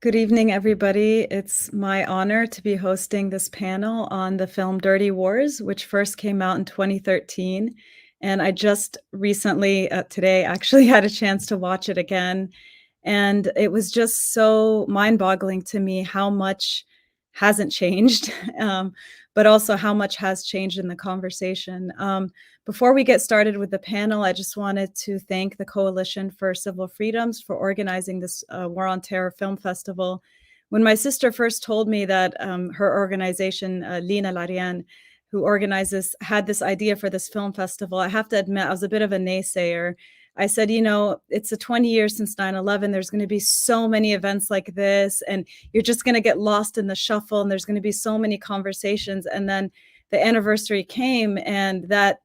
Good evening, everybody. It's my honor to be hosting this panel on the film Dirty Wars, which first came out in 2013. And I just recently, today, actually had a chance to watch it again. And it was just so mind-boggling to me how much hasn't changed, but also how much has changed in the conversation. Before we get started with the panel, I just wanted to thank the Coalition for Civil Freedoms for organizing this War on Terror Film Festival. When my sister first told me that her organization, Laila Al-Arian, who organizes, had this idea for this film festival, I have to admit I was a bit of a naysayer. I said, it's a 20 years since 9/11. There's going to be so many events like this, and you're just going to get lost in the shuffle, and there's going to be so many conversations. And then the anniversary came, and that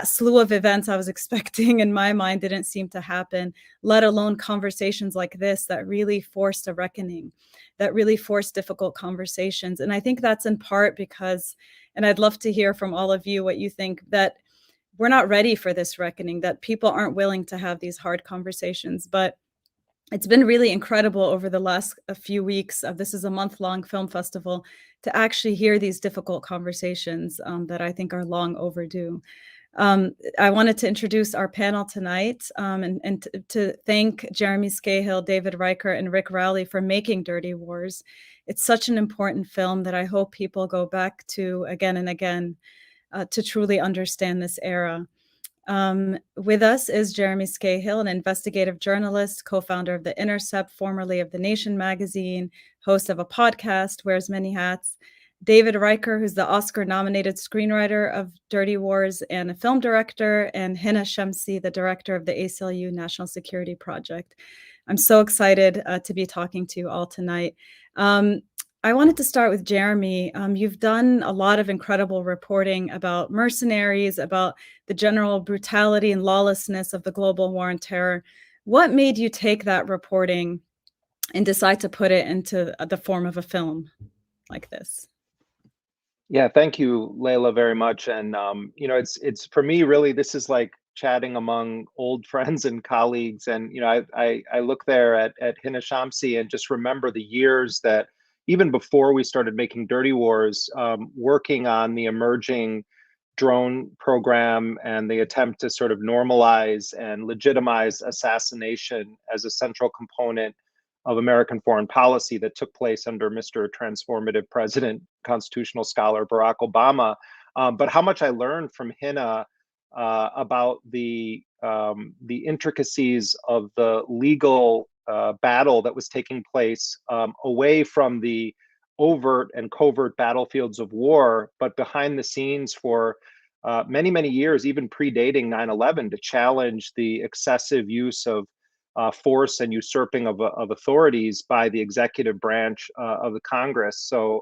slew of events I was expecting in my mind didn't seem to happen, let alone conversations like this that really forced a reckoning, that really forced difficult conversations. And I think that's in part because, and I'd love to hear from all of you what you think, that we're not ready for this reckoning, that people aren't willing to have these hard conversations. But it's been really incredible over the last few weeks. This is a month-long film festival to actually hear these difficult conversations that I think are long overdue. I wanted to introduce our panel tonight and to thank Jeremy Scahill, David Riker, and Rick Rowley for making Dirty Wars. It's such an important film that I hope people go back to again and again to truly understand this era. With us is Jeremy Scahill, an investigative journalist, co-founder of The Intercept, formerly of The Nation magazine, host of a podcast, wears many hats. David Riker, who's the Oscar-nominated screenwriter of Dirty Wars and a film director, and Hina Shamsi, the director of the ACLU National Security Project. I'm so excited to be talking to you all tonight. I wanted to start with Jeremy. You've done a lot of incredible reporting about mercenaries, about the general brutality and lawlessness of the global war on terror. What made you take that reporting and decide to put it into the form of a film like this? Yeah, thank you, Layla, very much. And it's for me really. This is like chatting among old friends and colleagues. And I look there at Hina Shamsi and just remember the years that even before we started making Dirty Wars, working on the emerging drone program and the attempt to sort of normalize and legitimize assassination as a central component of American foreign policy that took place under Mr. Transformative President, constitutional scholar Barack Obama. But how much I learned from Hina about the intricacies of the legal battle that was taking place away from the overt and covert battlefields of war, but behind the scenes for many, many years, even predating 9/11, to challenge the excessive use of force and usurping of authorities by the executive branch of the Congress. So,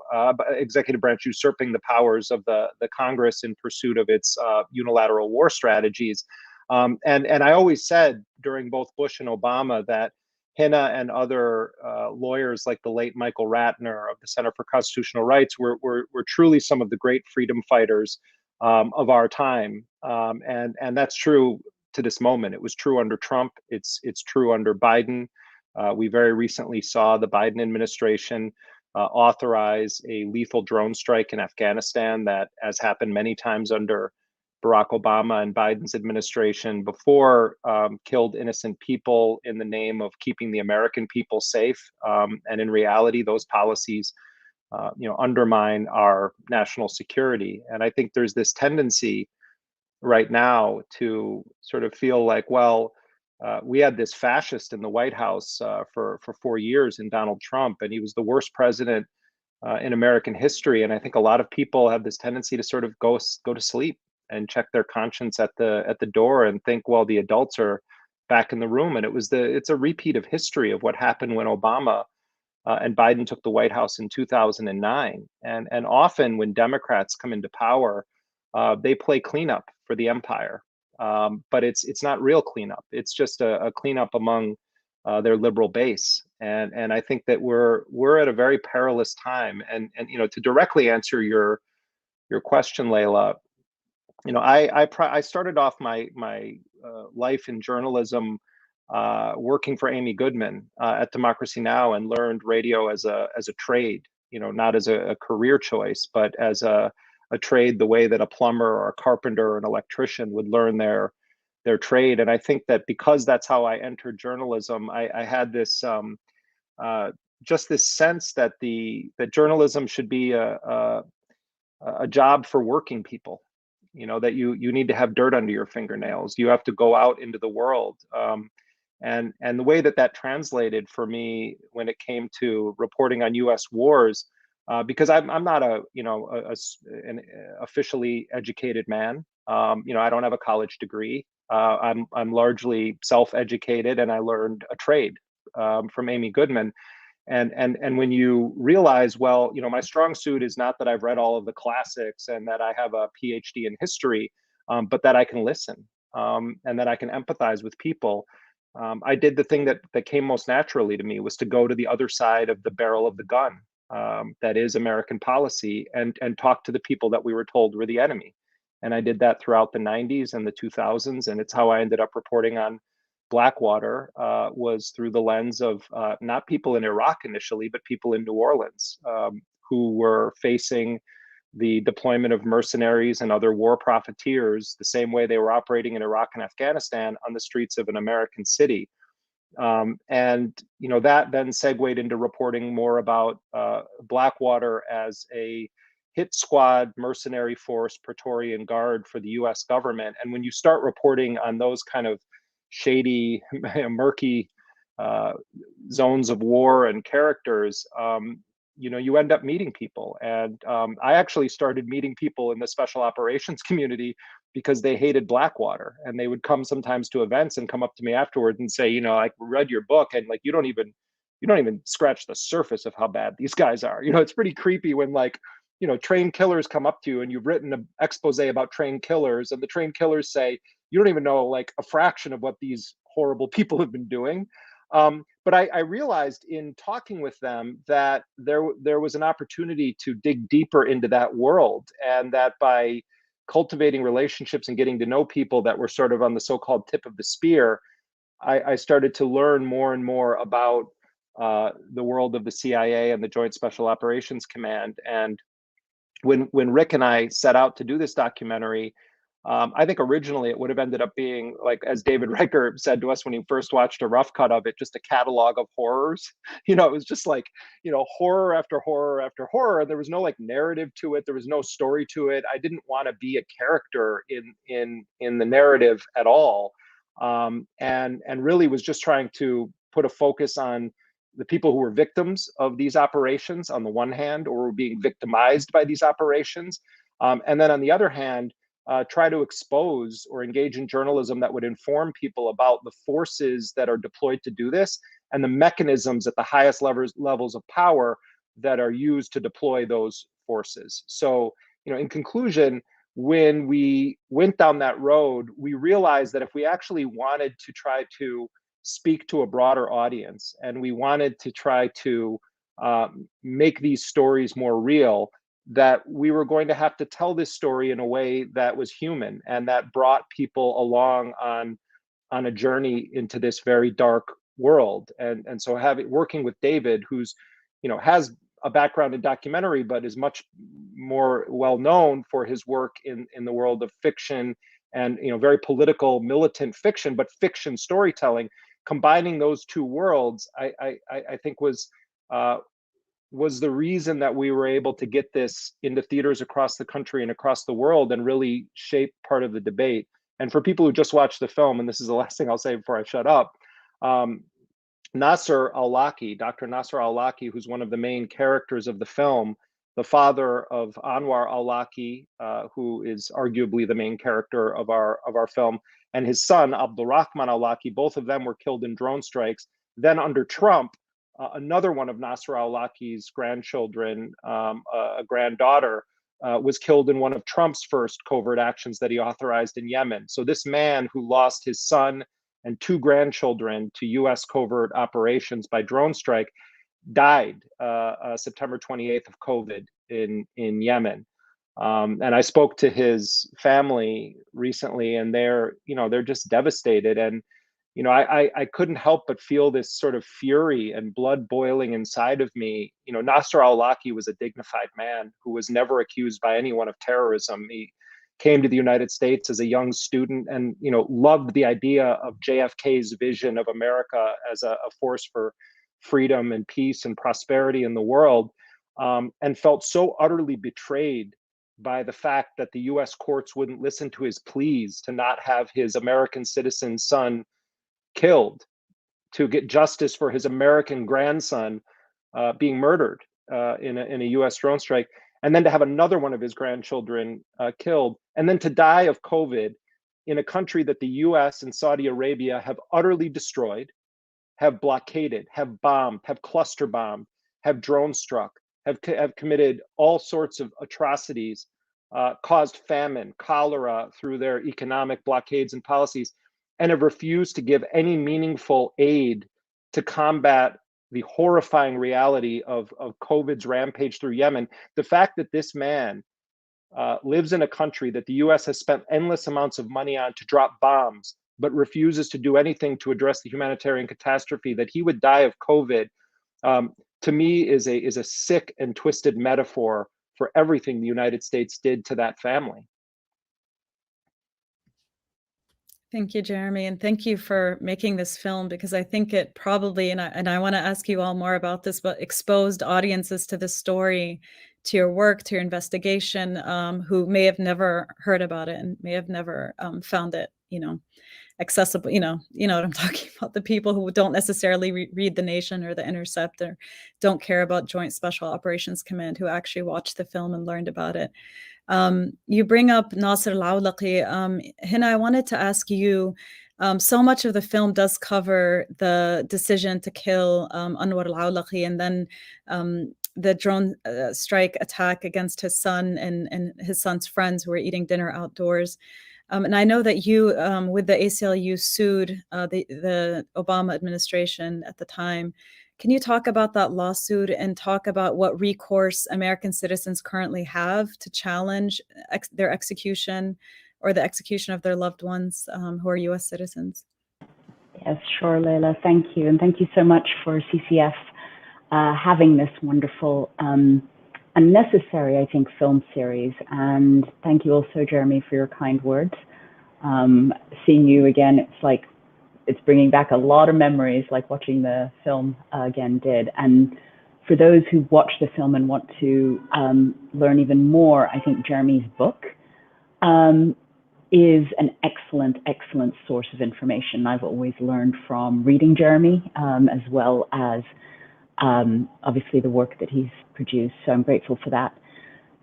executive branch usurping the powers of the Congress in pursuit of its unilateral war strategies. And I always said during both Bush and Obama that Hina and other lawyers like the late Michael Ratner of the Center for Constitutional Rights were truly some of the great freedom fighters of our time. And that's true to this moment. It was true under Trump. It's true under Biden. We very recently saw the Biden administration authorize a lethal drone strike in Afghanistan that has happened many times under Barack Obama and Biden's administration before, killed innocent people in the name of keeping the American people safe. And in reality, those policies undermine our national security. And I think there's this tendency right now to sort of feel like, well, we had this fascist in the White House for 4 years in Donald Trump, and he was the worst president in American history. And I think a lot of people have this tendency to sort of go to sleep and check their conscience at the door and think, well, the adults are back in the room. And it's a repeat of history of what happened when Obama and Biden took the White House in 2009. And often when Democrats come into power, they play cleanup for the empire, but it's not real cleanup. It's just a cleanup among their liberal base, and I think that we're at a very perilous time. And to directly answer your question, Layla, I started off my life in journalism working for Amy Goodman at Democracy Now! And learned radio as a trade, not as a career choice, but as a trade, the way that a plumber or a carpenter or an electrician would learn their trade. And I think that because that's how I entered journalism, I had this just this sense that that journalism should be a job for working people. That you need to have dirt under your fingernails. You have to go out into the world. And the way that translated for me when it came to reporting on U.S. wars, because I'm not an officially educated man. I don't have a college degree. I'm largely self-educated, and I learned a trade from Amy Goodman. And when you realize, well, my strong suit is not that I've read all of the classics and that I have a PhD in history, but that I can listen, and that I can empathize with people. I did the thing that came most naturally to me, was to go to the other side of the barrel of the gun, that is American policy, and talk to the people that we were told were the enemy. And I did that throughout the 90s and the 2000s, and it's how I ended up reporting on Blackwater, was through the lens of not people in Iraq initially, but people in New Orleans, who were facing the deployment of mercenaries and other war profiteers the same way they were operating in Iraq and Afghanistan on the streets of an American city. And that then segued into reporting more about Blackwater as a hit squad mercenary force, Praetorian Guard for the US government. And when you start reporting on those kind of shady, murky zones of war and characters, you end up meeting people. And I actually started meeting people in the special operations community because they hated Blackwater, and they would come sometimes to events and come up to me afterwards and say, I read your book, and like you don't even scratch the surface of how bad these guys are. It's pretty creepy when trained killers come up to you and you've written an expose about trained killers, and the trained killers say, you don't even know like a fraction of what these horrible people have been doing. But I realized in talking with them that there was an opportunity to dig deeper into that world, and that by cultivating relationships and getting to know people that were sort of on the so-called tip of the spear, I started to learn more and more about the world of the CIA and the Joint Special Operations Command. And when Rick and I set out to do this documentary, I think originally it would have ended up being, like, as David Riker said to us when he first watched a rough cut of it, just a catalog of horrors. It was just like, horror after horror after horror. And there was no like narrative to it. There was no story to it. I didn't want to be a character in the narrative at all. And really was just trying to put a focus on the people who were victims of these operations on the one hand, or were being victimized by these operations. And then on the other hand, try to expose or engage in journalism that would inform people about the forces that are deployed to do this, and the mechanisms at the highest levels of power that are used to deploy those forces. So, in conclusion, when we went down that road, we realized that if we actually wanted to try to speak to a broader audience, and we wanted to try to make these stories more real, that we were going to have to tell this story in a way that was human and that brought people along on a journey into this very dark world. And so working with David, who's has a background in documentary, but is much more well known for his work in the world of fiction, and very political, militant fiction, but fiction storytelling. Combining those two worlds, I think was the reason that we were able to get this into theaters across the country and across the world, and really shape part of the debate. And for people who just watched the film, and this is the last thing I'll say before I shut up, Nasser al-Awlaki, Dr. Nasser al-Awlaki, who's one of the main characters of the film, the father of Anwar al-Awlaki, who is arguably the main character of our film, and his son, Abdulrahman al-Awlaki, both of them were killed in drone strikes. Then under Trump, another one of Nasser al-Awlaki's grandchildren, a granddaughter, was killed in one of Trump's first covert actions that he authorized in Yemen. So this man who lost his son and two grandchildren to US covert operations by drone strike died September 28th of COVID in Yemen. And I spoke to his family recently, and they're just devastated. And I couldn't help but feel this sort of fury and blood boiling inside of me. Nasser al-Awlaki was a dignified man who was never accused by anyone of terrorism. He came to the United States as a young student and, loved the idea of JFK's vision of America as a force for freedom and peace and prosperity in the world, and felt so utterly betrayed by the fact that the US courts wouldn't listen to his pleas to not have his American citizen son killed, to get justice for his American grandson being murdered in a US drone strike, and then to have another one of his grandchildren killed, and then to die of COVID in a country that the US and Saudi Arabia have utterly destroyed, have blockaded, have bombed, have cluster bombed, have drone struck, have committed all sorts of atrocities, caused famine, cholera through their economic blockades and policies, and have refused to give any meaningful aid to combat the horrifying reality of COVID's rampage through Yemen. The fact that this man lives in a country that the US has spent endless amounts of money on to drop bombs, but refuses to do anything to address the humanitarian catastrophe, that he would die of COVID, to me is a sick and twisted metaphor for everything the United States did to that family. Thank you, Jeremy, and thank you for making this film, because I think it probably, and I want to ask you all more about this, but exposed audiences to this story, to your work, to your investigation, who may have never heard about it and may have never found it, accessible. You know what I'm talking about. The people who don't necessarily read The Nation or The Intercept, or don't care about Joint Special Operations Command, who actually watched the film and learned about it. You bring up Nasser al-Awlaki. Hina, I wanted to ask you, so much of the film does cover the decision to kill Anwar al-Awlaki, and then the drone strike attack against his son and his son's friends who were eating dinner outdoors. And I know that you, with the ACLU, sued the Obama administration at the time. Can you talk about that lawsuit and talk about what recourse American citizens currently have to challenge their execution or the execution of their loved ones who are US citizens? Yes, sure, Laila. Thank you. And thank you so much for CCF having this wonderful and necessary, I think, film series. And thank you also, Jeremy, for your kind words. Seeing you again, it's bringing back a lot of memories, like watching the film again did. And for those who watch the film and want to learn even more, I think Jeremy's book is an excellent source of information. I've always learned from reading Jeremy, as well as obviously the work that he's produced. So I'm grateful for that.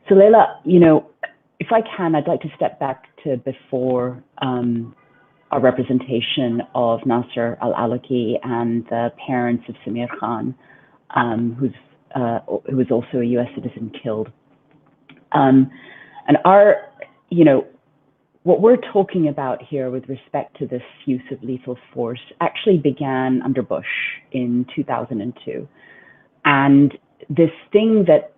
So Laila, if I can, I'd like to step back to before our representation of Nasser al-Awlaki and the parents of Samir Khan, who was also a US citizen, killed. And what we're talking about here with respect to this use of lethal force actually began under Bush in 2002. And this thing that,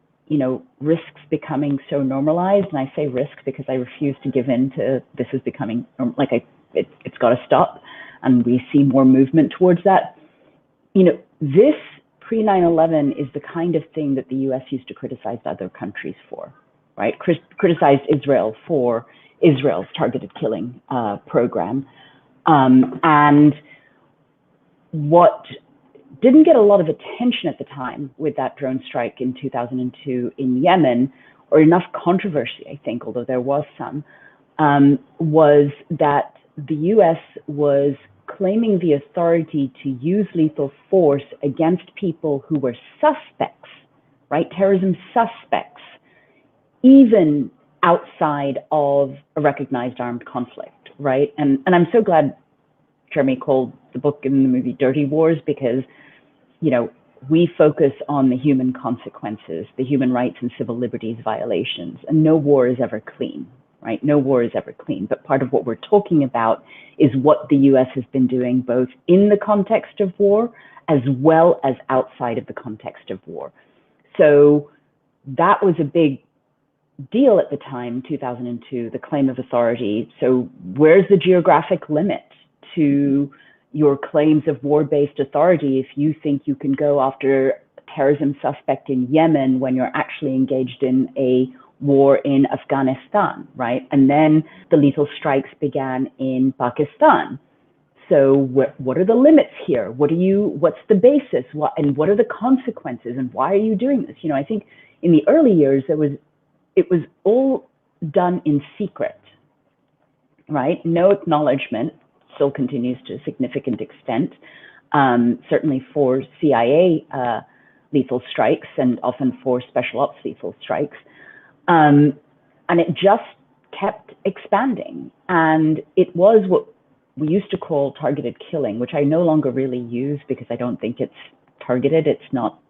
risks becoming so normalized, and I say risk because I refuse to give in to this is becoming, it's got to stop, and we see more movement towards that. This pre-9/11 is the kind of thing that the US used to criticize other countries for, right? Criticized Israel for Israel's targeted killing program. And what didn't get a lot of attention at the time with that drone strike in 2002 in Yemen, or enough controversy, I think, although there was some, was that the US was claiming the authority to use lethal force against people who were suspects, right? Terrorism suspects, even outside of a recognized armed conflict, right? And I'm so glad Jeremy called the book and the movie Dirty Wars, because, we focus on the human consequences, the human rights and civil liberties violations, and no war is ever clean, right? No war is ever clean. But part of what we're talking about is what the US has been doing both in the context of war as well as outside of the context of war. So that was a big deal at the time, 2002, the claim of authority. So where's the geographic limit to, your claims of war-based authority if you think you can go after a terrorism suspect in Yemen when you're actually engaged in a war in Afghanistan, right? And then the lethal strikes began in Pakistan. So what are the limits here? What's the basis? And what are the consequences? And why are you doing this? I think in the early years, it was all done in secret, right? No acknowledgement, still continues to a significant extent, certainly for CIA lethal strikes and often for special ops lethal strikes. And it just kept expanding. And it was what we used to call targeted killing, which I no longer really use because I don't think it's targeted. It's not,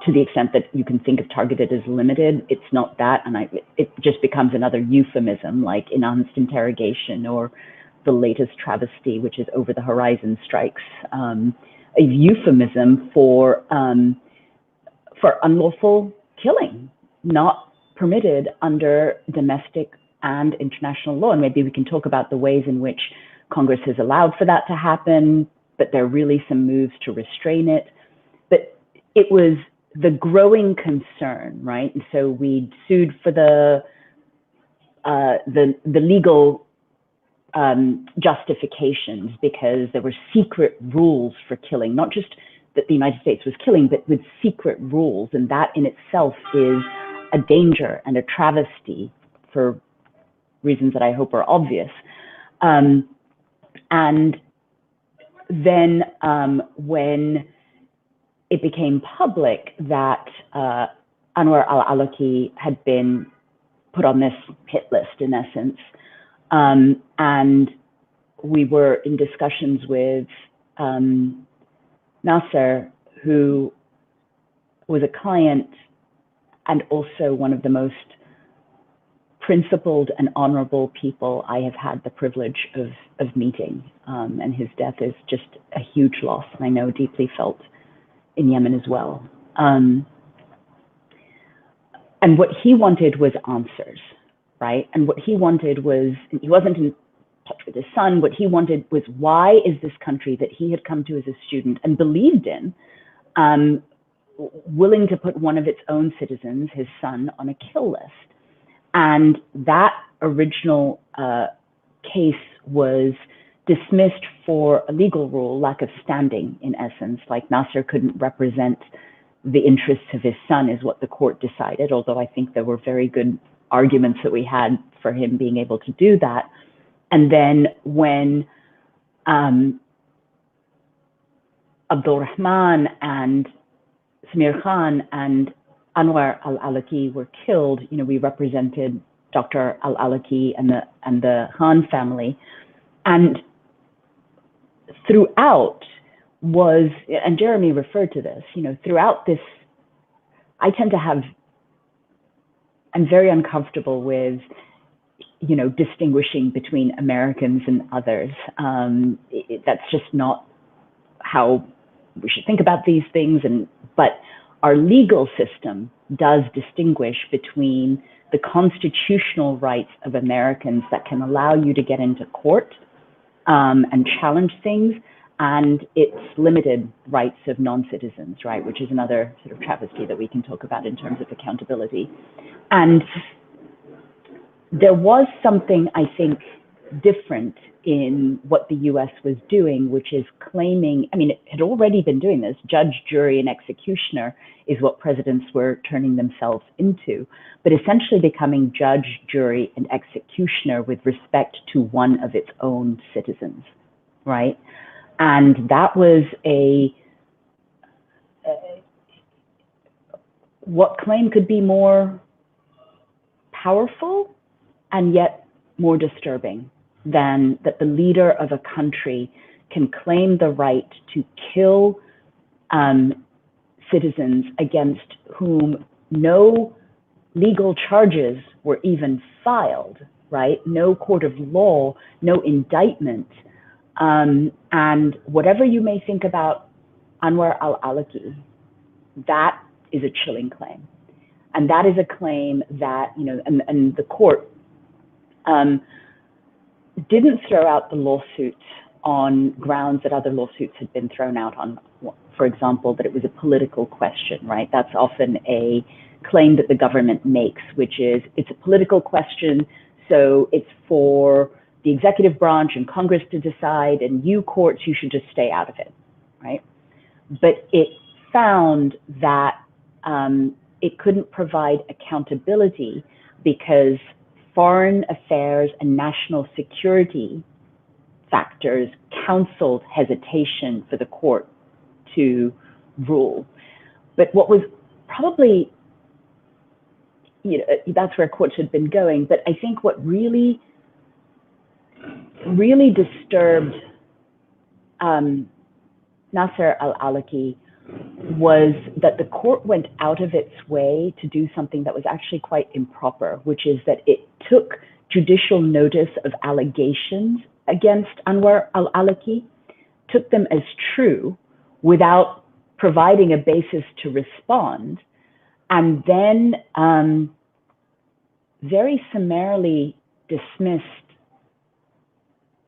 to the extent that you can think of targeted as limited, it's not that. And it just becomes another euphemism, like enhanced interrogation or the latest travesty, which is over the horizon strikes, a euphemism for unlawful killing, not permitted under domestic and international law. And maybe we can talk about the ways in which Congress has allowed for that to happen, but there are really some moves to restrain it. But it was the growing concern, right? And so we sued for the legal justifications because there were secret rules for killing, not just that the United States was killing, but with secret rules. And that in itself is a danger and a travesty for reasons that I hope are obvious. And then when it became public that Anwar al-Awlaki had been put on this hit list, in essence, and we were in discussions with Nasser, who was a client and also one of the most principled and honorable people I have had the privilege of meeting. And his death is just a huge loss, and I know deeply felt in Yemen as well. And what he wanted was answers, right? And what he wanted was, he wasn't in touch with his son. What he wanted was, why is this country that he had come to as a student and believed in, willing to put one of its own citizens, his son, on a kill list? And that original case was dismissed for a legal rule, lack of standing, in essence. Like Nasser couldn't represent the interests of his son, is what the court decided, although I think there were very good arguments that we had for him being able to do that. And then when Abdul Rahman and Samir Khan and Anwar al-Awlaki were killed, we represented Dr. al-Awlaki and the Khan family. And throughout was, and Jeremy referred to this, throughout this, I'm very uncomfortable with, distinguishing between Americans and others. That's just not how we should think about these things. But our legal system does distinguish between the constitutional rights of Americans that can allow you to get into court and challenge things, and its limited rights of non-citizens, right, which is another sort of travesty that we can talk about in terms of accountability. And there was something, I think, different in what the US was doing, which is claiming, it had already been doing this, judge, jury, and executioner is what presidents were turning themselves into, but essentially becoming judge, jury, and executioner with respect to one of its own citizens, right? And that was what claim could be more powerful and yet more disturbing than that the leader of a country can claim the right to kill citizens against whom no legal charges were even filed, right? No court of law, no indictment. And whatever you may think about Anwar al-Awlaki, that is a chilling claim. And that is a claim that, and the court didn't throw out the lawsuit on grounds that other lawsuits had been thrown out on. For example, that it was a political question, right? That's often a claim that the government makes, which is it's a political question, so it's for the executive branch and Congress to decide, and you courts, you should just stay out of it, right? But it found that it couldn't provide accountability because foreign affairs and national security factors counseled hesitation for the court to rule. But what was probably, that's where courts had been going. But I think what really disturbed Nasser al-Awlaki was that the court went out of its way to do something that was actually quite improper, which is that it took judicial notice of allegations against Anwar al-Awlaki, took them as true without providing a basis to respond, and then very summarily dismissed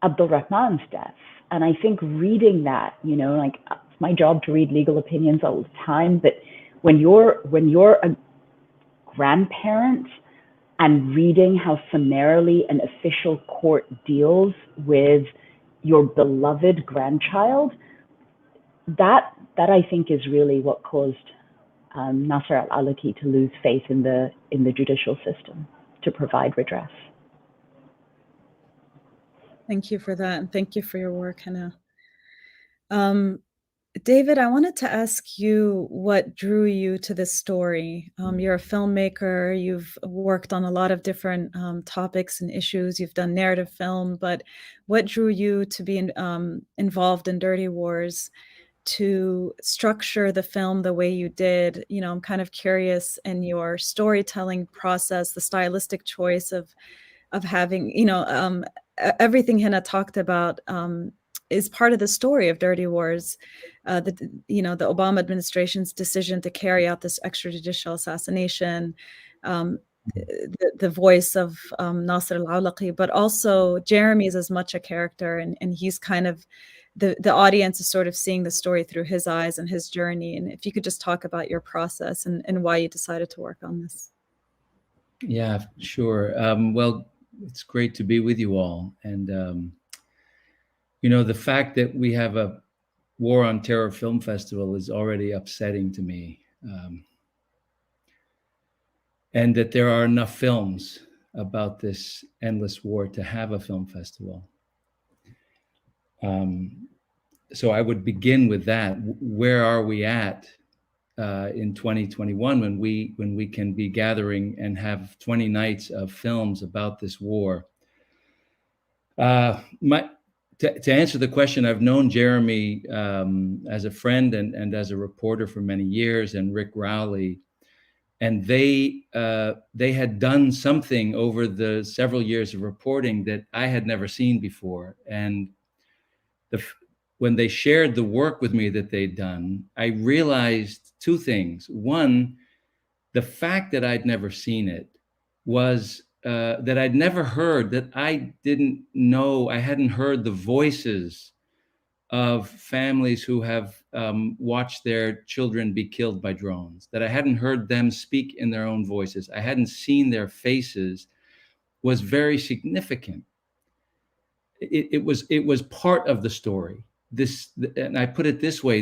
Abdul Rahman's death. And I think reading that, like, it's my job to read legal opinions all the time, but when you're a grandparent and reading how summarily an official court deals with your beloved grandchild, that I think is really what caused Nasser al-Awlaki to lose faith in the judicial system to provide redress. Thank you for that, and thank you for your work, Hina. David, I wanted to ask you what drew you to this story. You're a filmmaker, you've worked on a lot of different topics and issues, you've done narrative film, but what drew you to be involved in Dirty Wars, to structure the film the way you did? I'm kind of curious in your storytelling process, the stylistic choice of having, everything Hina talked about is part of the story of Dirty Wars. The Obama administration's decision to carry out this extrajudicial assassination, the voice of Nasser al-Awlaki, but also Jeremy is as much a character, and he's kind of, the audience is sort of seeing the story through his eyes and his journey. And if you could just talk about your process and why you decided to work on this. Yeah, sure. Well, it's great to be with you all. And, the fact that we have a War on Terror Film Festival is already upsetting to me. And that there are enough films about this endless war to have a film festival. So I would begin with that. Where are we at in 2021 when we can be gathering and have 20 nights of films about this war? To answer the question, I've known Jeremy as a friend and as a reporter for many years, and Rick Rowley, and they had done something over the several years of reporting that I had never seen before. And when they shared the work with me that they'd done, I realized two things. One, the fact that I'd never seen it was that I'd never heard, that I didn't know, I hadn't heard the voices of families who have watched their children be killed by drones, that I hadn't heard them speak in their own voices, I hadn't seen their faces, was very significant. It was part of the story. And I put it this way,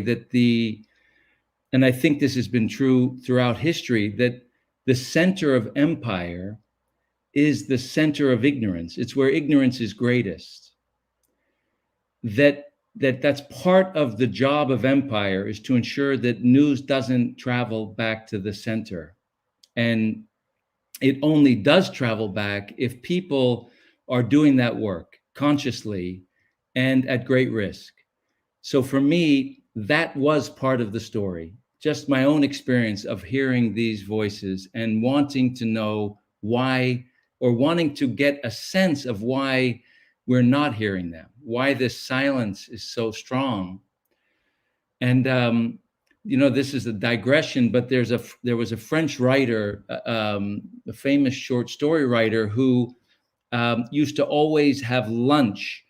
and I think this has been true throughout history, that the center of empire is the center of ignorance. It's where ignorance is greatest. That's part of the job of empire, is to ensure that news doesn't travel back to the center. And it only does travel back if people are doing that work consciously and at great risk. So for me, that was part of the story. Just my own experience of hearing these voices and wanting to know why, or wanting to get a sense of why we're not hearing them, why this silence is so strong. And, this is a digression, but there was a French writer, a famous short story writer, who used to always have lunch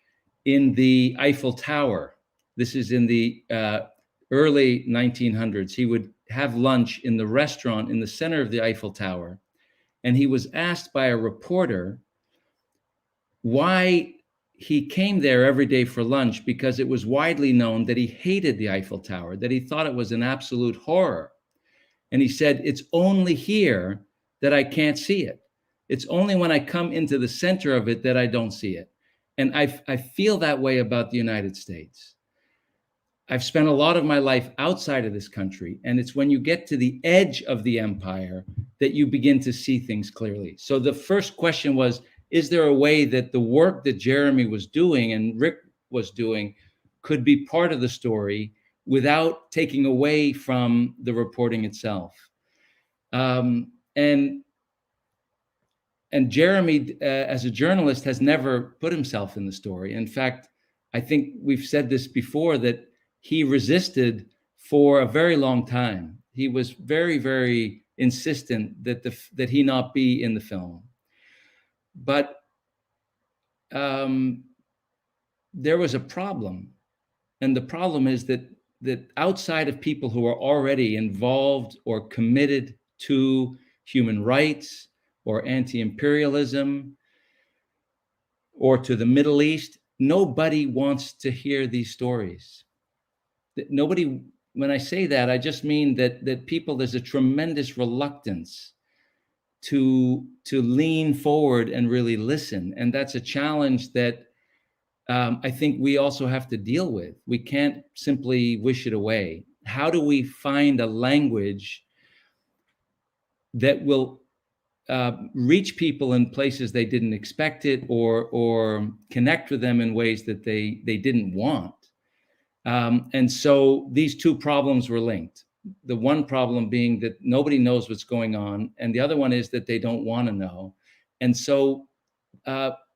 in the Eiffel Tower. This is in the early 1900s. He would have lunch in the restaurant in the center of the Eiffel Tower. And he was asked by a reporter why he came there every day for lunch, because it was widely known that he hated the Eiffel Tower, that he thought it was an absolute horror. And he said, it's only here that I can't see it. It's only when I come into the center of it that I don't see it. And I feel that way about the United States. I've spent a lot of my life outside of this country, and it's when you get to the edge of the empire that you begin to see things clearly. So the first question was, is there a way that the work that Jeremy was doing and Rick was doing could be part of the story without taking away from the reporting itself? And Jeremy, as a journalist, has never put himself in the story. In fact, I think we've said this before, that he resisted for a very long time. He was very, very insistent that he not be in the film. But there was a problem. And the problem is that outside of people who are already involved or committed to human rights or anti-imperialism or to the Middle East, nobody wants to hear these stories. Nobody, when I say that, I just mean that people, there's a tremendous reluctance to lean forward and really listen. And that's a challenge that I think we also have to deal with. We can't simply wish it away. How do we find a language that will reach people in places they didn't expect it, or connect with them in ways that they didn't want? And so these two problems were linked. The one problem being that nobody knows what's going on, and the other one is that they don't want to know. And so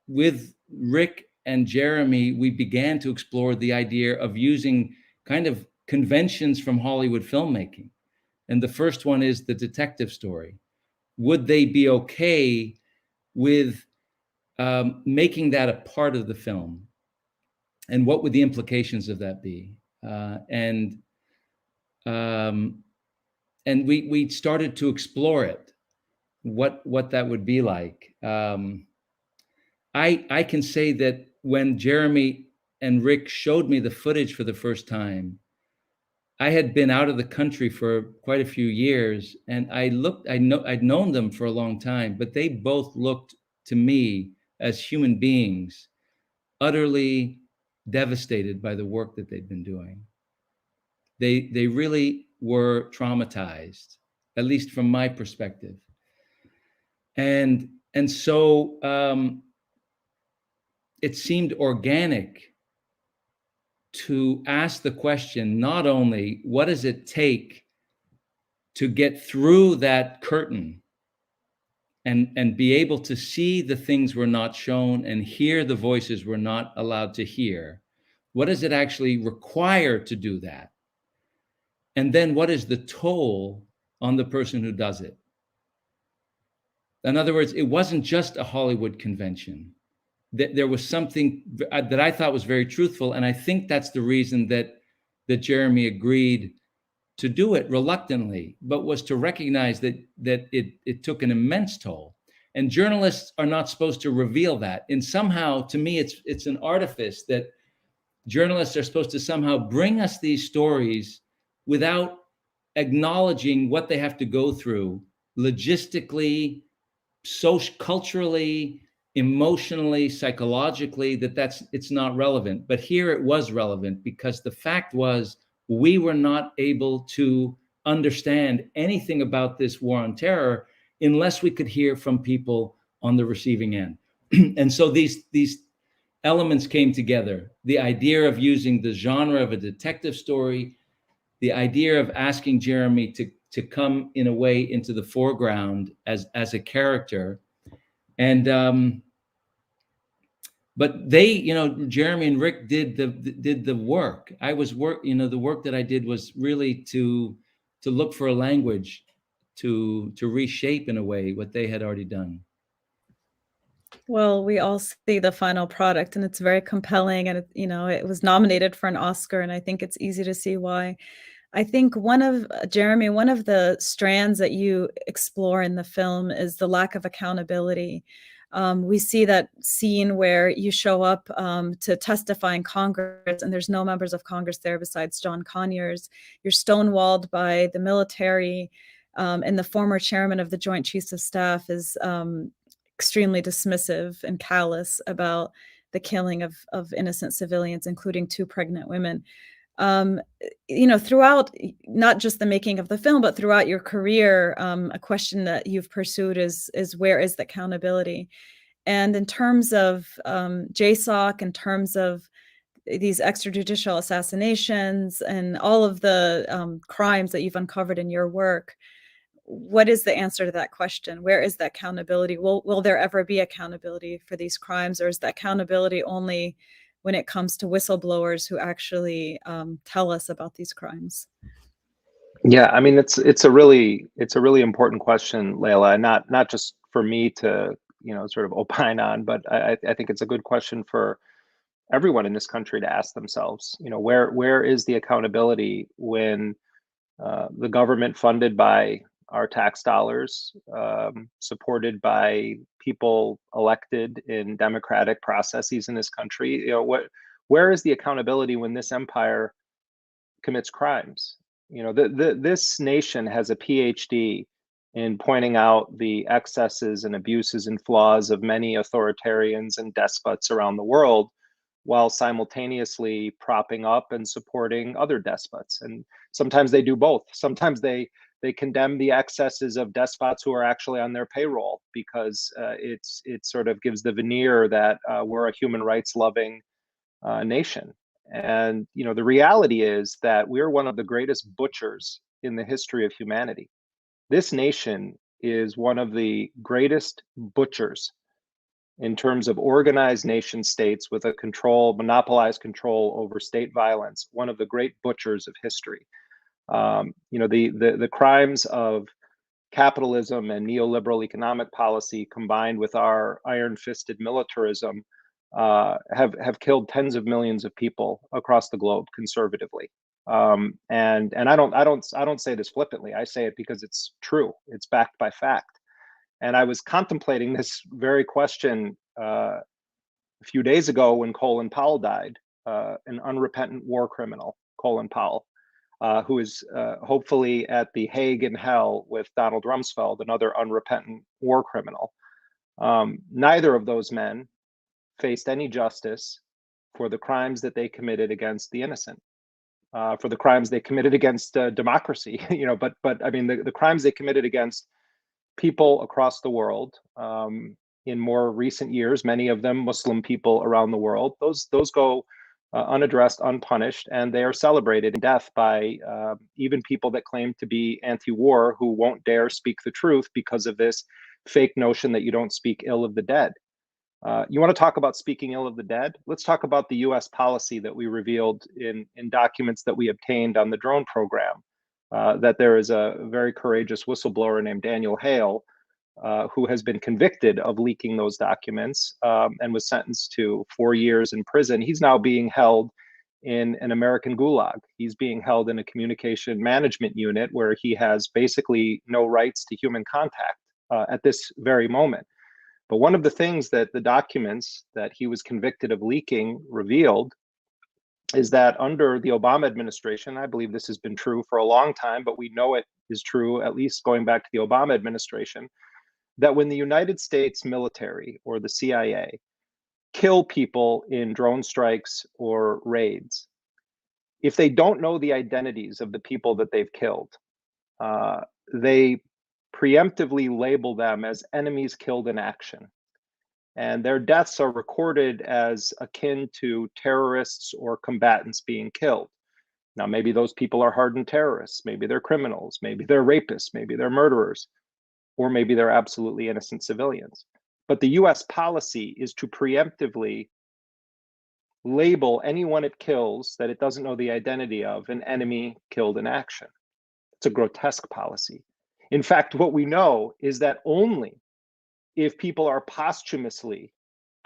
with Rick and Jeremy, we began to explore the idea of using kind of conventions from Hollywood filmmaking. And the first one is the detective story. Would they be okay with making that a part of the film? And what would the implications of that be? And we started to explore it, what that would be like. I can say that when Jeremy and Rick showed me the footage for the first time, I had been out of the country for quite a few years, and I'd known them for a long time, but they both looked to me as human beings utterly devastated by the work that they'd been doing. They really were traumatized, at least from my perspective. And so it seemed organic to ask the question, not only what does it take to get through that curtain and be able to see the things we're not shown and hear the voices we're not allowed to hear, what does it actually require to do that? And then what is the toll on the person who does it? In other words, it wasn't just a Hollywood convention. There was something that I thought was very truthful. And I think that's the reason that Jeremy agreed to do it reluctantly, but was to recognize that it took an immense toll. And journalists are not supposed to reveal that. And somehow, to me, it's an artifice that journalists are supposed to somehow bring us these stories without acknowledging what they have to go through logistically, culturally, emotionally, psychologically, it's not relevant. But here it was relevant, because the fact was we were not able to understand anything about this war on terror unless we could hear from people on the receiving end. And so these elements came together. The idea of using the genre of a detective story, the idea of asking Jeremy to come in a way into the foreground as a character. And but they, Jeremy and Rick did the work. The work that I did was really to look for a language to reshape in a way what they had already done. Well, we all see the final product, and it's very compelling, and it was nominated for an Oscar, and I think it's easy to see why. I think Jeremy, one of the strands that you explore in the film is the lack of accountability. We see that scene where you show up to testify in Congress, and there's no members of Congress there besides John Conyers. You're stonewalled by the military, and the former chairman of the Joint Chiefs of Staff is extremely dismissive and callous about the killing of innocent civilians, including 2 pregnant women. Throughout not just the making of the film, but throughout your career, a question that you've pursued is where is the accountability? And in terms of JSOC, in terms of these extrajudicial assassinations and all of the crimes that you've uncovered in your work, what is the answer to that question? Where is the accountability? Will there ever be accountability for these crimes, or is the accountability only when it comes to whistleblowers who actually tell us about these crimes? Yeah, I mean, it's a really important question, Laila, and not just for me to sort of opine on, but I think it's a good question for everyone in this country to ask themselves. Where is the accountability when the government funded by our tax dollars, supported by people elected in democratic processes in this country? Where is the accountability when this empire commits crimes? This nation has a PhD in pointing out the excesses and abuses and flaws of many authoritarians and despots around the world, while simultaneously propping up and supporting other despots. And sometimes they do both. Sometimes they condemn the excesses of despots who are actually on their payroll, because it sort of gives the veneer that we're a human rights loving nation. And the reality is that we're one of the greatest butchers in the history of humanity. This nation is one of the greatest butchers in terms of organized nation states with a monopolized control over state violence, one of the great butchers of history. The crimes of capitalism and neoliberal economic policy, combined with our iron-fisted militarism, have killed tens of millions of people across the globe conservatively. And I don't say this flippantly. I say it because it's true. It's backed by fact. And I was contemplating this very question a few days ago when Colin Powell died, an unrepentant war criminal, Colin Powell, who is hopefully at the Hague in hell with Donald Rumsfeld, another unrepentant war criminal. Neither of those men faced any justice for the crimes that they committed against the innocent, for the crimes they committed against democracy. But I mean, the crimes they committed against people across the world, in more recent years, many of them Muslim people around the world, those go unaddressed, unpunished, and they are celebrated in death by even people that claim to be anti-war, who won't dare speak the truth because of this fake notion that you don't speak ill of the dead. You want to talk about speaking ill of the dead? Let's talk about the US policy that we revealed in documents that we obtained on the drone program, that there is a very courageous whistleblower named Daniel Hale, who has been convicted of leaking those documents, and was sentenced to 4 years in prison. He's now being held in an American gulag. He's being held in a communication management unit where he has basically no rights to human contact at this very moment. But one of the things that the documents that he was convicted of leaking revealed is that under the Obama administration, I believe this has been true for a long time, but we know it is true at least going back to the Obama administration, that when the United States military or the CIA kill people in drone strikes or raids, if they don't know the identities of the people that they've killed, they preemptively label them as enemies killed in action. And their deaths are recorded as akin to terrorists or combatants being killed. Now, maybe those people are hardened terrorists, maybe they're criminals, maybe they're rapists, maybe they're murderers, or maybe they're absolutely innocent civilians. But the US policy is to preemptively label anyone it kills that it doesn't know the identity of an enemy killed in action. It's a grotesque policy. In fact, what we know is that only if people are posthumously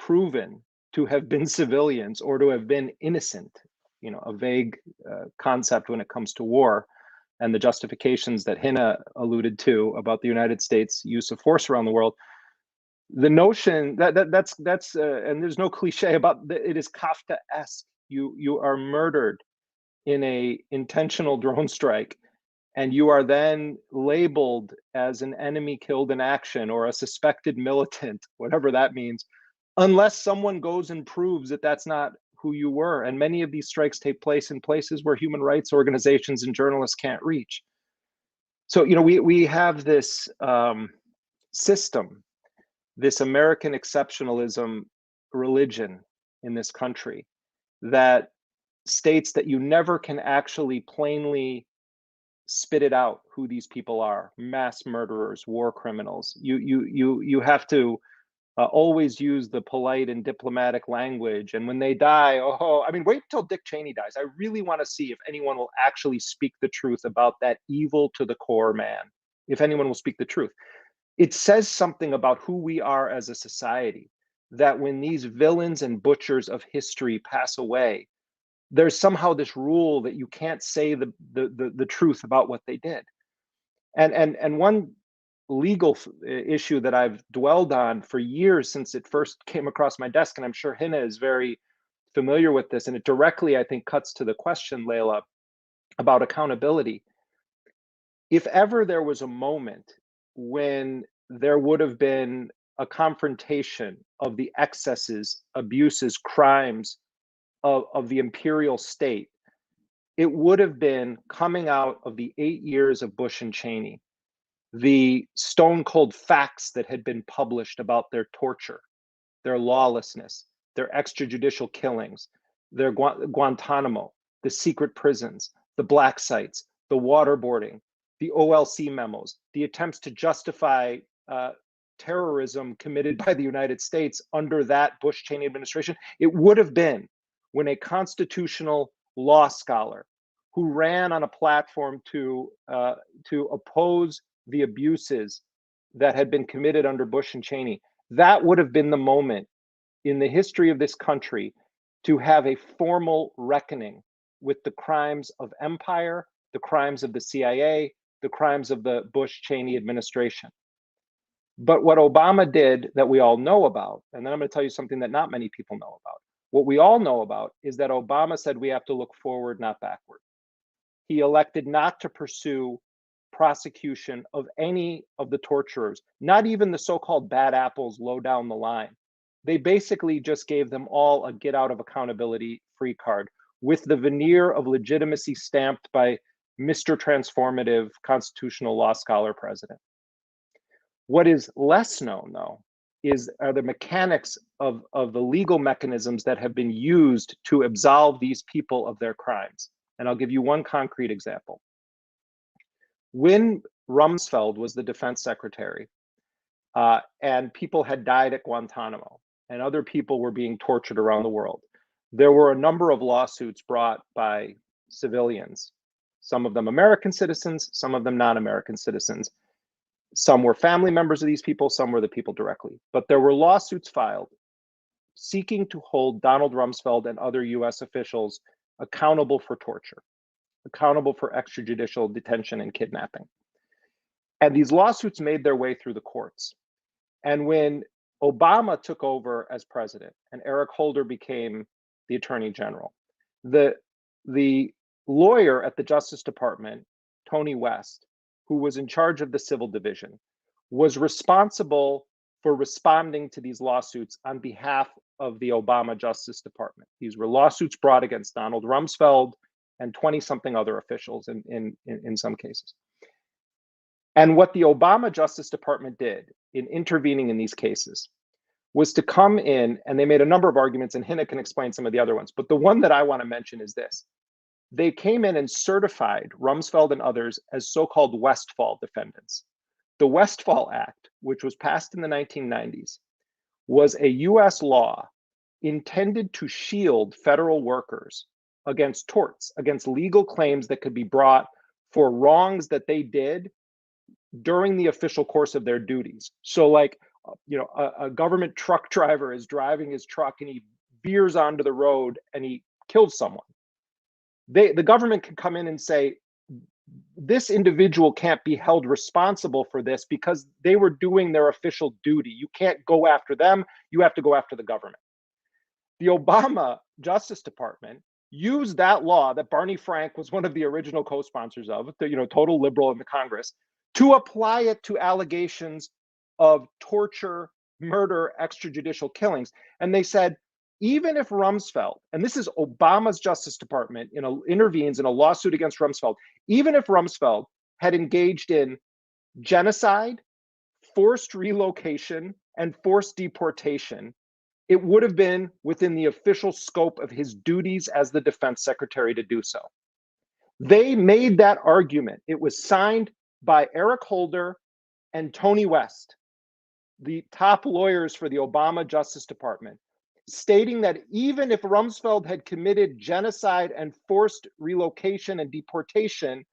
proven to have been civilians or to have been innocent, you know, a vague concept when it comes to war, and the justifications that Hina alluded to about the United States use of force around the world. The notion that's and there's no cliche about it, is Kafka-esque. You are murdered in a intentional drone strike, and you are then labeled as an enemy killed in action or a suspected militant, whatever that means, unless someone goes and proves that that's not who you were. And many of these strikes take place in places where human rights organizations and journalists can't reach. So, you know, we have this system, this American exceptionalism religion in this country that states that you never can actually plainly spit it out who these people are: mass murderers, war criminals. You have to always use the polite and diplomatic language. And when they die, oh, I mean, wait till Dick Cheney dies. I really want to see if anyone will actually speak the truth about that evil to the core man. If anyone will speak the truth, it says something about who we are as a society, that when these villains and butchers of history pass away, there's somehow this rule that you can't say the truth about what they did. And one legal issue that I've dwelled on for years since it first came across my desk, and I'm sure Hina is very familiar with this, and it directly, I think, cuts to the question, Laila, about accountability. If ever there was a moment when there would have been a confrontation of the excesses, abuses, crimes of the imperial state, it would have been coming out of the 8 years of Bush and Cheney, the stone cold facts that had been published about their torture, their lawlessness, their extrajudicial killings, their Guantanamo, the secret prisons, the black sites, the waterboarding, the OLC memos, the attempts to justify terrorism committed by the United States under that Bush-Cheney administration. It would have been when a constitutional law scholar who ran on a platform to oppose the abuses that had been committed under Bush and Cheney, that would have been the moment in the history of this country to have a formal reckoning with the crimes of empire, the crimes of the CIA, the crimes of the Bush-Cheney administration. But what Obama did that we all know about, and then I'm going to tell you something that not many people know about. What we all know about is that Obama said we have to look forward, not backward. He elected not to pursue prosecution of any of the torturers, not even the so-called bad apples low down the line. They basically just gave them all a get out of accountability free card with the veneer of legitimacy stamped by Mr. Transformative constitutional law scholar president. What is less known, though, are the mechanics of the legal mechanisms that have been used to absolve these people of their crimes. And I'll give you one concrete example. When Rumsfeld was the defense secretary, and people had died at Guantanamo, and other people were being tortured around the world, there were a number of lawsuits brought by civilians, some of them American citizens, some of them non-American citizens. Some were family members of these people, some were the people directly. But there were lawsuits filed seeking to hold Donald Rumsfeld and other US officials accountable for torture, accountable for extrajudicial detention and kidnapping. And these lawsuits made their way through the courts. And when Obama took over as president and Eric Holder became the attorney general, the lawyer at the Justice Department, Tony West, who was in charge of the civil division, was responsible for responding to these lawsuits on behalf of the Obama Justice Department. These were lawsuits brought against Donald Rumsfeld and 20-something other officials in some cases. And what the Obama Justice Department did in intervening in these cases was to come in, and they made a number of arguments, and Hina can explain some of the other ones, but the one that I want to mention is this. They came in and certified Rumsfeld and others as so-called Westfall defendants. The Westfall Act, which was passed in the 1990s, was a US law intended to shield federal workers against torts, against legal claims that could be brought for wrongs that they did during the official course of their duties. So like a government truck driver is driving his truck and he veers onto the road and he kills someone. The government can come in and say, this individual can't be held responsible for this because they were doing their official duty. You can't go after them. You have to go after the government. The Obama Justice Department used that law that Barney Frank was one of the original co-sponsors of, the total liberal in the Congress, to apply it to allegations of torture, murder, extrajudicial killings. And they said, even if Rumsfeld, and this is Obama's Justice Department intervenes in a lawsuit against Rumsfeld, even if Rumsfeld had engaged in genocide, forced relocation, and forced deportation, it would have been within the official scope of his duties as the defense secretary to do so. They made that argument. It was signed by Eric Holder and Tony West, the top lawyers for the Obama Justice Department, stating that even if Rumsfeld had committed genocide and forced relocation and deportation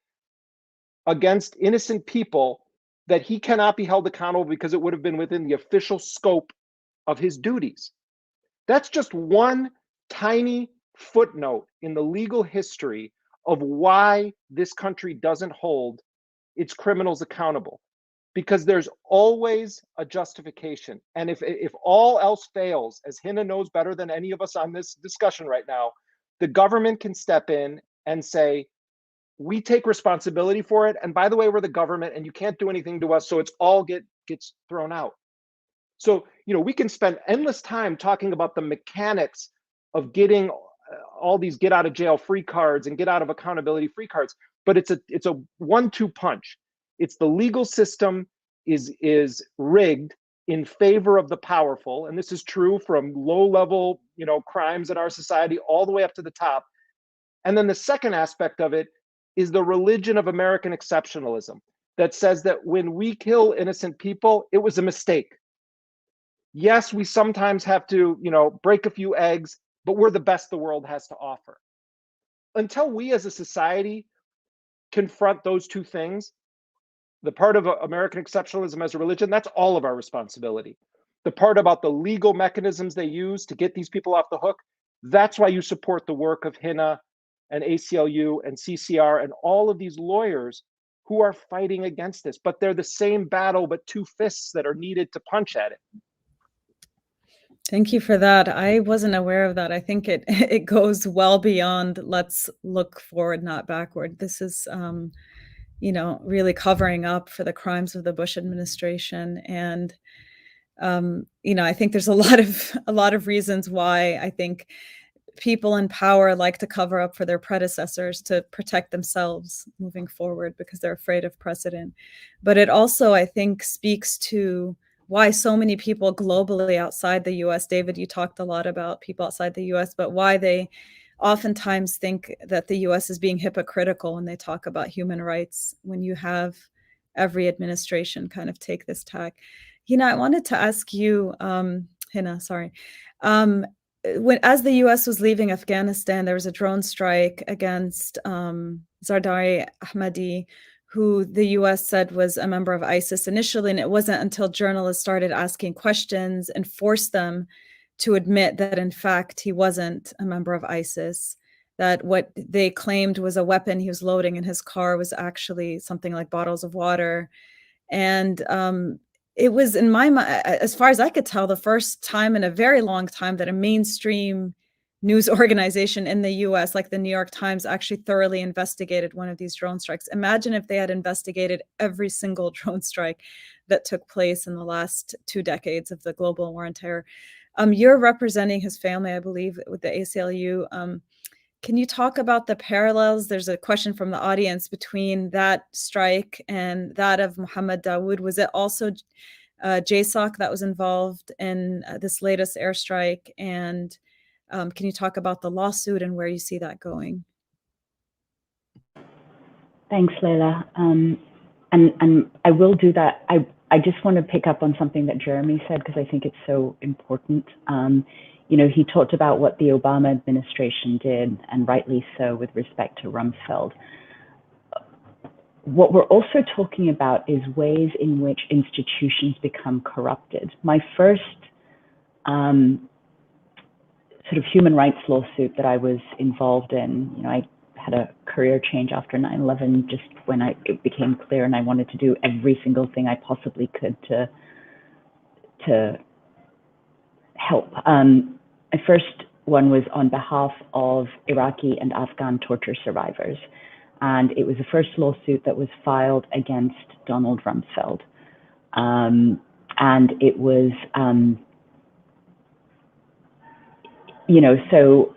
against innocent people, that he cannot be held accountable because it would have been within the official scope of his duties. That's just one tiny footnote in the legal history of why this country doesn't hold its criminals accountable. Because there's always a justification. And if all else fails, as Hina knows better than any of us on this discussion right now, the government can step in and say, we take responsibility for it. And by the way, we're the government and you can't do anything to us. So it's all gets thrown out. So, we can spend endless time talking about the mechanics of getting all these get out of jail free cards and get out of accountability free cards, but it's a 1-2 punch. It's the legal system is rigged in favor of the powerful. And this is true from low level, crimes in our society all the way up to the top. And then the second aspect of it is the religion of American exceptionalism that says that when we kill innocent people, it was a mistake. Yes, we sometimes have to, break a few eggs, but we're the best the world has to offer. Until we as a society confront those two things, the part of American exceptionalism as a religion, that's all of our responsibility. The part about the legal mechanisms they use to get these people off the hook, that's why you support the work of Hina and ACLU and CCR and all of these lawyers who are fighting against this. But they're the same battle, but two fists that are needed to punch at it. Thank you for that. I wasn't aware of that. I think it goes well beyond let's look forward, not backward. This is, really covering up for the crimes of the Bush administration. And, I think there's a lot of reasons why I think people in power like to cover up for their predecessors to protect themselves moving forward because they're afraid of precedent. But it also, I think, speaks to why so many people globally outside the US, David, you talked a lot about people outside the US, but why they oftentimes think that the US is being hypocritical when they talk about human rights, when you have every administration kind of take this tack. Hina, I wanted to ask you, Hina, sorry. As the US was leaving Afghanistan, there was a drone strike against Zardari Ahmadi, who the US said was a member of ISIS initially, and it wasn't until journalists started asking questions and forced them to admit that, in fact, he wasn't a member of ISIS, that what they claimed was a weapon he was loading in his car was actually something like bottles of water. And it was, in my mind, as far as I could tell, the first time in a very long time that a mainstream news organization in the US, like the New York Times, actually thoroughly investigated one of these drone strikes. Imagine if they had investigated every single drone strike that took place in the last 2 decades of the global war on terror. You're representing his family, I believe, with the ACLU. Can you talk about the parallels? There's a question from the audience between that strike and that of Mohammed Dawood. Was it also JSOC that was involved in this latest airstrike? And can you talk about the lawsuit and where you see that going? Thanks, Laila. And I will do that. I just want to pick up on something that Jeremy said, because I think it's so important. He talked about what the Obama administration did, and rightly so, with respect to Rumsfeld. what we're also talking about is ways in which institutions become corrupted. My first sort of human rights lawsuit that I was involved in, I had a career change after 9/11, just when it became clear, and I wanted to do every single thing I possibly could to help. My first one was on behalf of Iraqi and Afghan torture survivors. And it was the first lawsuit that was filed against Donald Rumsfeld. And it was, so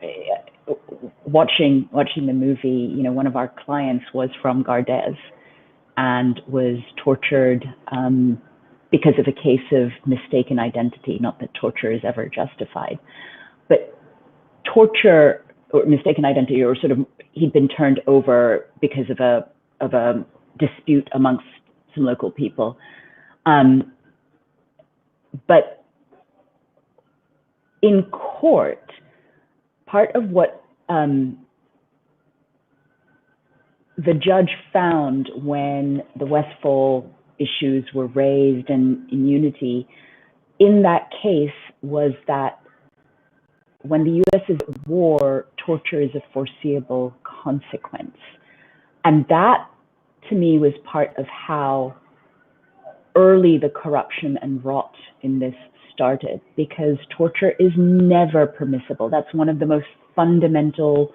watching the movie, one of our clients was from Gardez and was tortured because of a case of mistaken identity, not that torture is ever justified, but torture or mistaken identity, or sort of he'd been turned over because of a dispute amongst some local people. But in court, part of what the judge found when the Westfall issues were raised and immunity in that case was that when the US is at war, torture is a foreseeable consequence. And that, to me, was part of how early the corruption and rot in this started, because torture is never permissible. That's one of the most fundamental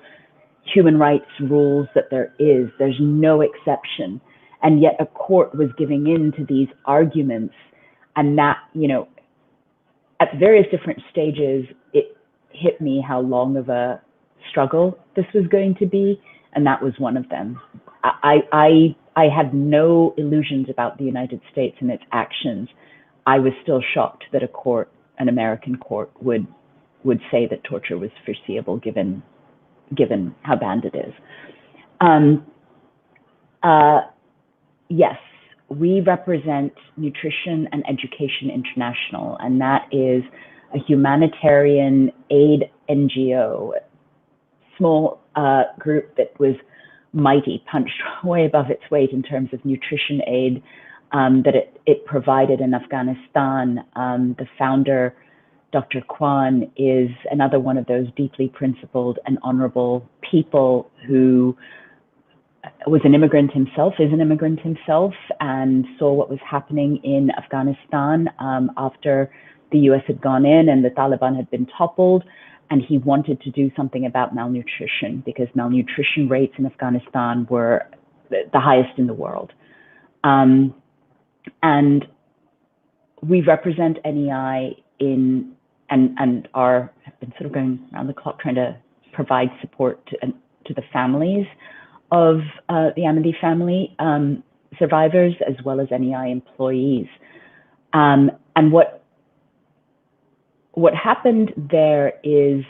human rights rules that there is. There's no exception. And yet a court was giving in to these arguments, and that, at various different stages, it hit me how long of a struggle this was going to be, and that was one of them. I had no illusions about the United States and its actions. I was still shocked that an American court would say that torture was foreseeable given how bad it is. Yes, we represent Nutrition and Education International, and that is a humanitarian aid NGO, small group that was mighty, punched way above its weight in terms of nutrition aid that it provided in Afghanistan. The founder, Dr. Kwan, is another one of those deeply principled and honorable people who was an immigrant himself, and saw what was happening in Afghanistan after the US had gone in and the Taliban had been toppled, and he wanted to do something about malnutrition because malnutrition rates in Afghanistan were the highest in the world. And we represent NEI and have been sort of going around the clock trying to provide support to the families of the Ahmadi family survivors, as well as NEI employees. And what happened there is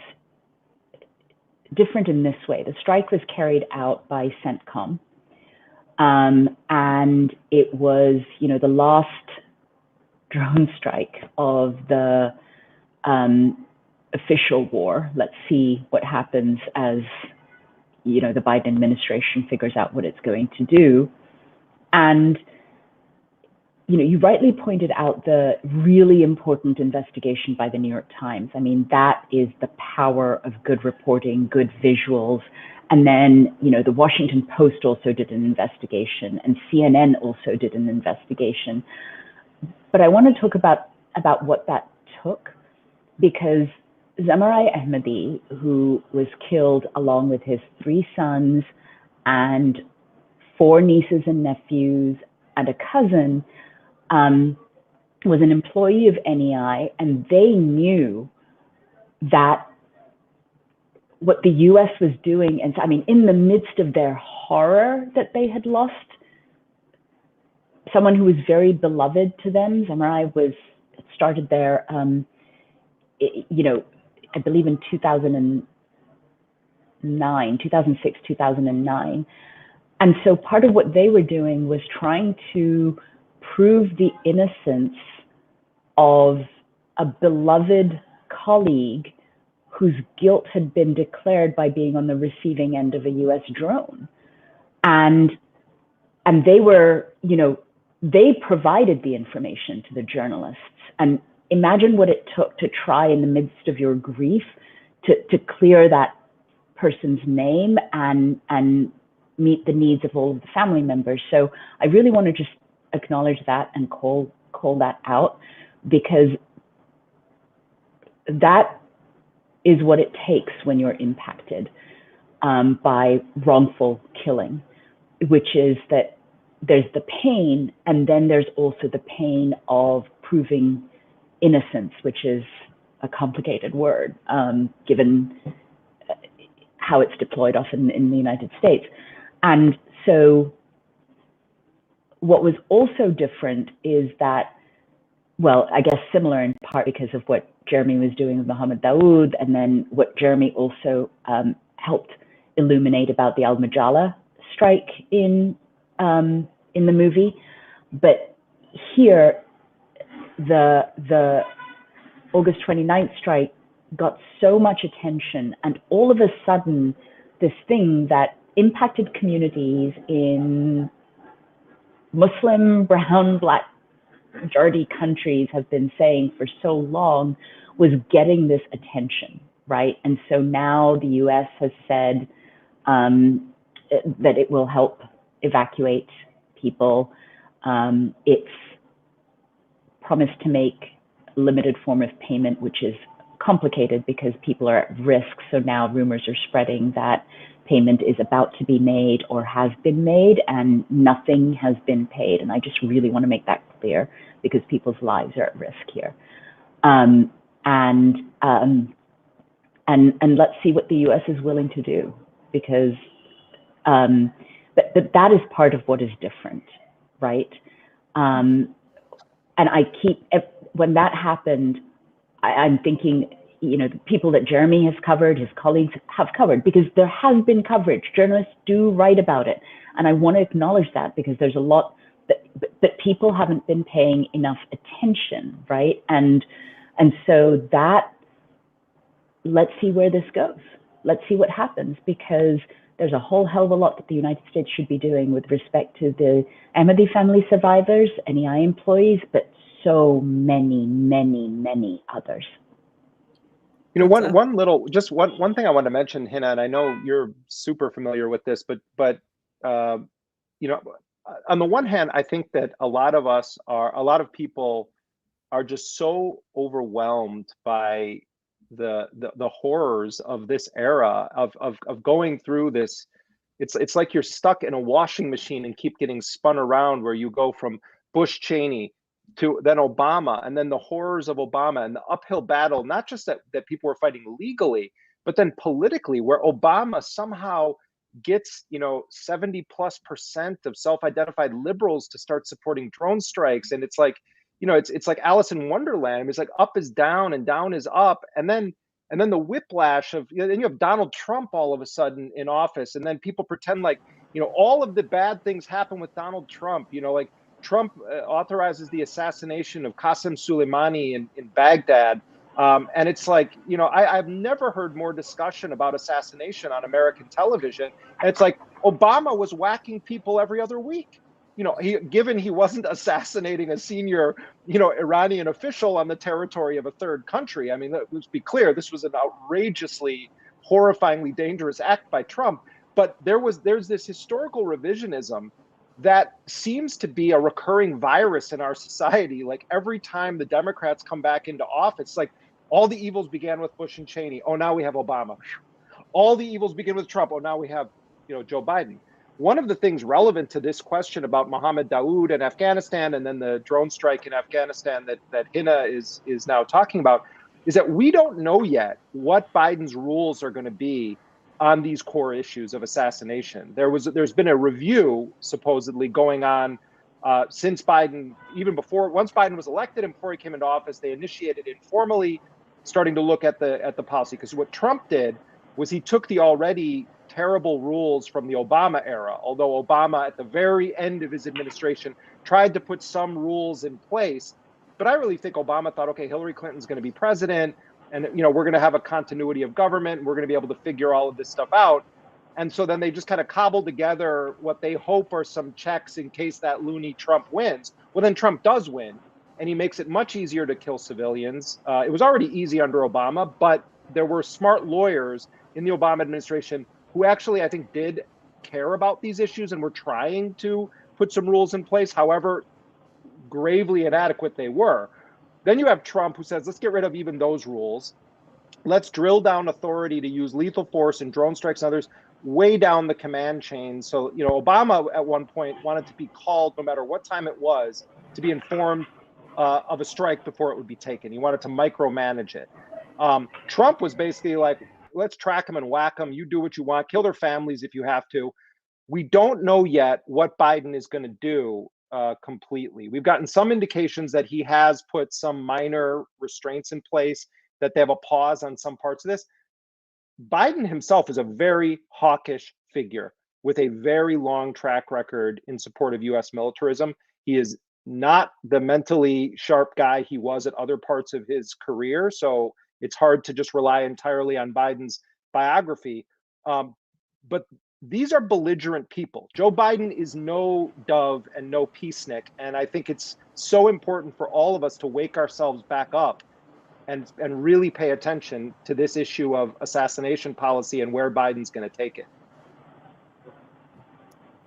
different in this way. The strike was carried out by CENTCOM, and it was, the last drone strike of the official war. Let's see what happens as the Biden administration figures out what it's going to do. And you rightly pointed out the really important investigation by the New York Times. I mean, that is the power of good reporting, good visuals. And then, the Washington Post also did an investigation, and CNN also did an investigation. But I want to talk about what that took, because Zamarai Ahmadi, who was killed along with his 3 sons and 4 nieces and nephews and a cousin, was an employee of NEI, and they knew that what the US was doing, and I mean, in the midst of their horror that they had lost someone who was very beloved to them. Zamarai started there, I believe in 2006, 2009. And so part of what they were doing was trying to prove the innocence of a beloved colleague whose guilt had been declared by being on the receiving end of a US drone. And and they were, they provided the information to the journalists. And imagine what it took to try in the midst of your grief to clear that person's name and meet the needs of all of the family members. So I really want to just acknowledge that and call that out, because that is what it takes when you're impacted by wrongful killing, which is that there's the pain, and then there's also the pain of proving innocence, which is a complicated word, given how it's deployed often in the United States. And so what was also different is that, well, I guess similar in part because of what Jeremy was doing with Mohammed Dawood, and then what Jeremy also helped illuminate about the Al-Majala strike in the movie. But here, the August 29th strike got so much attention, and all of a sudden, this thing that impacted communities in Muslim, brown, Black, majority countries have been saying for so long was getting this attention, right? And so now the US has said that it will help evacuate people. It's promised to make a limited form of payment, which is complicated because people are at risk. So now rumors are spreading that payment is about to be made or has been made, and nothing has been paid. And I just really want to make that clear, because people's lives are at risk here. And let's see what the US is willing to do, because but that is part of what is different, right? And when that happened, I'm thinking, the people that Jeremy has covered, his colleagues have covered, because there has been coverage. Journalists do write about it. And I want to acknowledge that, because there's a lot that people haven't been paying enough attention, right? And so that, let's see where this goes. Let's see what happens, because there's a whole hell of a lot that the United States should be doing with respect to the Ahmadi family survivors, NEI employees, but so many, many, many others. One thing I want to mention, Hina, and I know you're super familiar with this, but on the one hand, I think that a lot of people are just so overwhelmed by the horrors of this era of going through this. It's like you're stuck in a washing machine and keep getting spun around, where you go from Bush, Cheney to then Obama, and then the horrors of Obama, and the uphill battle, not just that people were fighting legally, but then politically, where Obama somehow gets 70+% of self-identified liberals to start supporting drone strikes. And it's like, it's like Alice in Wonderland. It's like up is down and down is up, and then the whiplash of, then you have Donald Trump all of a sudden in office, and then people pretend like all of the bad things happen with Donald Trump. Like Trump authorizes the assassination of Qasem Soleimani in Baghdad. And it's like, I've never heard more discussion about assassination on American television. And it's like Obama was whacking people every other week. Given he wasn't assassinating a senior, Iranian official on the territory of a third country. I mean, let's be clear, this was an outrageously, horrifyingly dangerous act by Trump. But there's this historical revisionism that seems to be a recurring virus in our society. Like every time the Democrats come back into office, like all the evils began with Bush and Cheney. Oh, now we have Obama. All the evils begin with Trump. Oh, now we have, Joe Biden. One of the things relevant to this question about Mohammed Dawood and Afghanistan, and then the drone strike in Afghanistan that Hina is now talking about, is that we don't know yet what Biden's rules are going to be on these core issues of assassination. There's been a review supposedly going on since Biden, once Biden was elected and before he came into office. They initiated informally, starting to look at the policy, because what Trump did was he took the already terrible rules from the Obama era, although Obama at the very end of his administration tried to put some rules in place. But I really think Obama thought, okay, Hillary Clinton's going to be president, and we're going to have a continuity of government, and we're going to be able to figure all of this stuff out. And so then they just kind of cobble together what they hope are some checks in case that loony Trump wins. Well, then Trump does win, and he makes it much easier to kill civilians. It was already easy under Obama, but there were smart lawyers in the Obama administration who actually, I think, did care about these issues and were trying to put some rules in place, however gravely inadequate they were. Then you have Trump, who says, let's get rid of even those rules. Let's drill down authority to use lethal force and drone strikes and others way down the command chain. So, Obama at one point wanted to be called, no matter what time it was, to be informed of a strike before it would be taken. He wanted to micromanage it. Trump was basically like, let's track them and whack them. You do what you want. Kill their families if you have to. We don't know yet what Biden is going to do completely. We've gotten some indications that he has put some minor restraints in place, that they have a pause on some parts of this. Biden himself is a very hawkish figure with a very long track record in support of U.S. militarism. He is not the mentally sharp guy he was at other parts of his career, so it's hard to just rely entirely on Biden's biography. But these are belligerent people. Joe Biden is no dove and no peacenik, and I think it's so important for all of us to wake ourselves back up and really pay attention to this issue of assassination policy and where Biden's going to take it.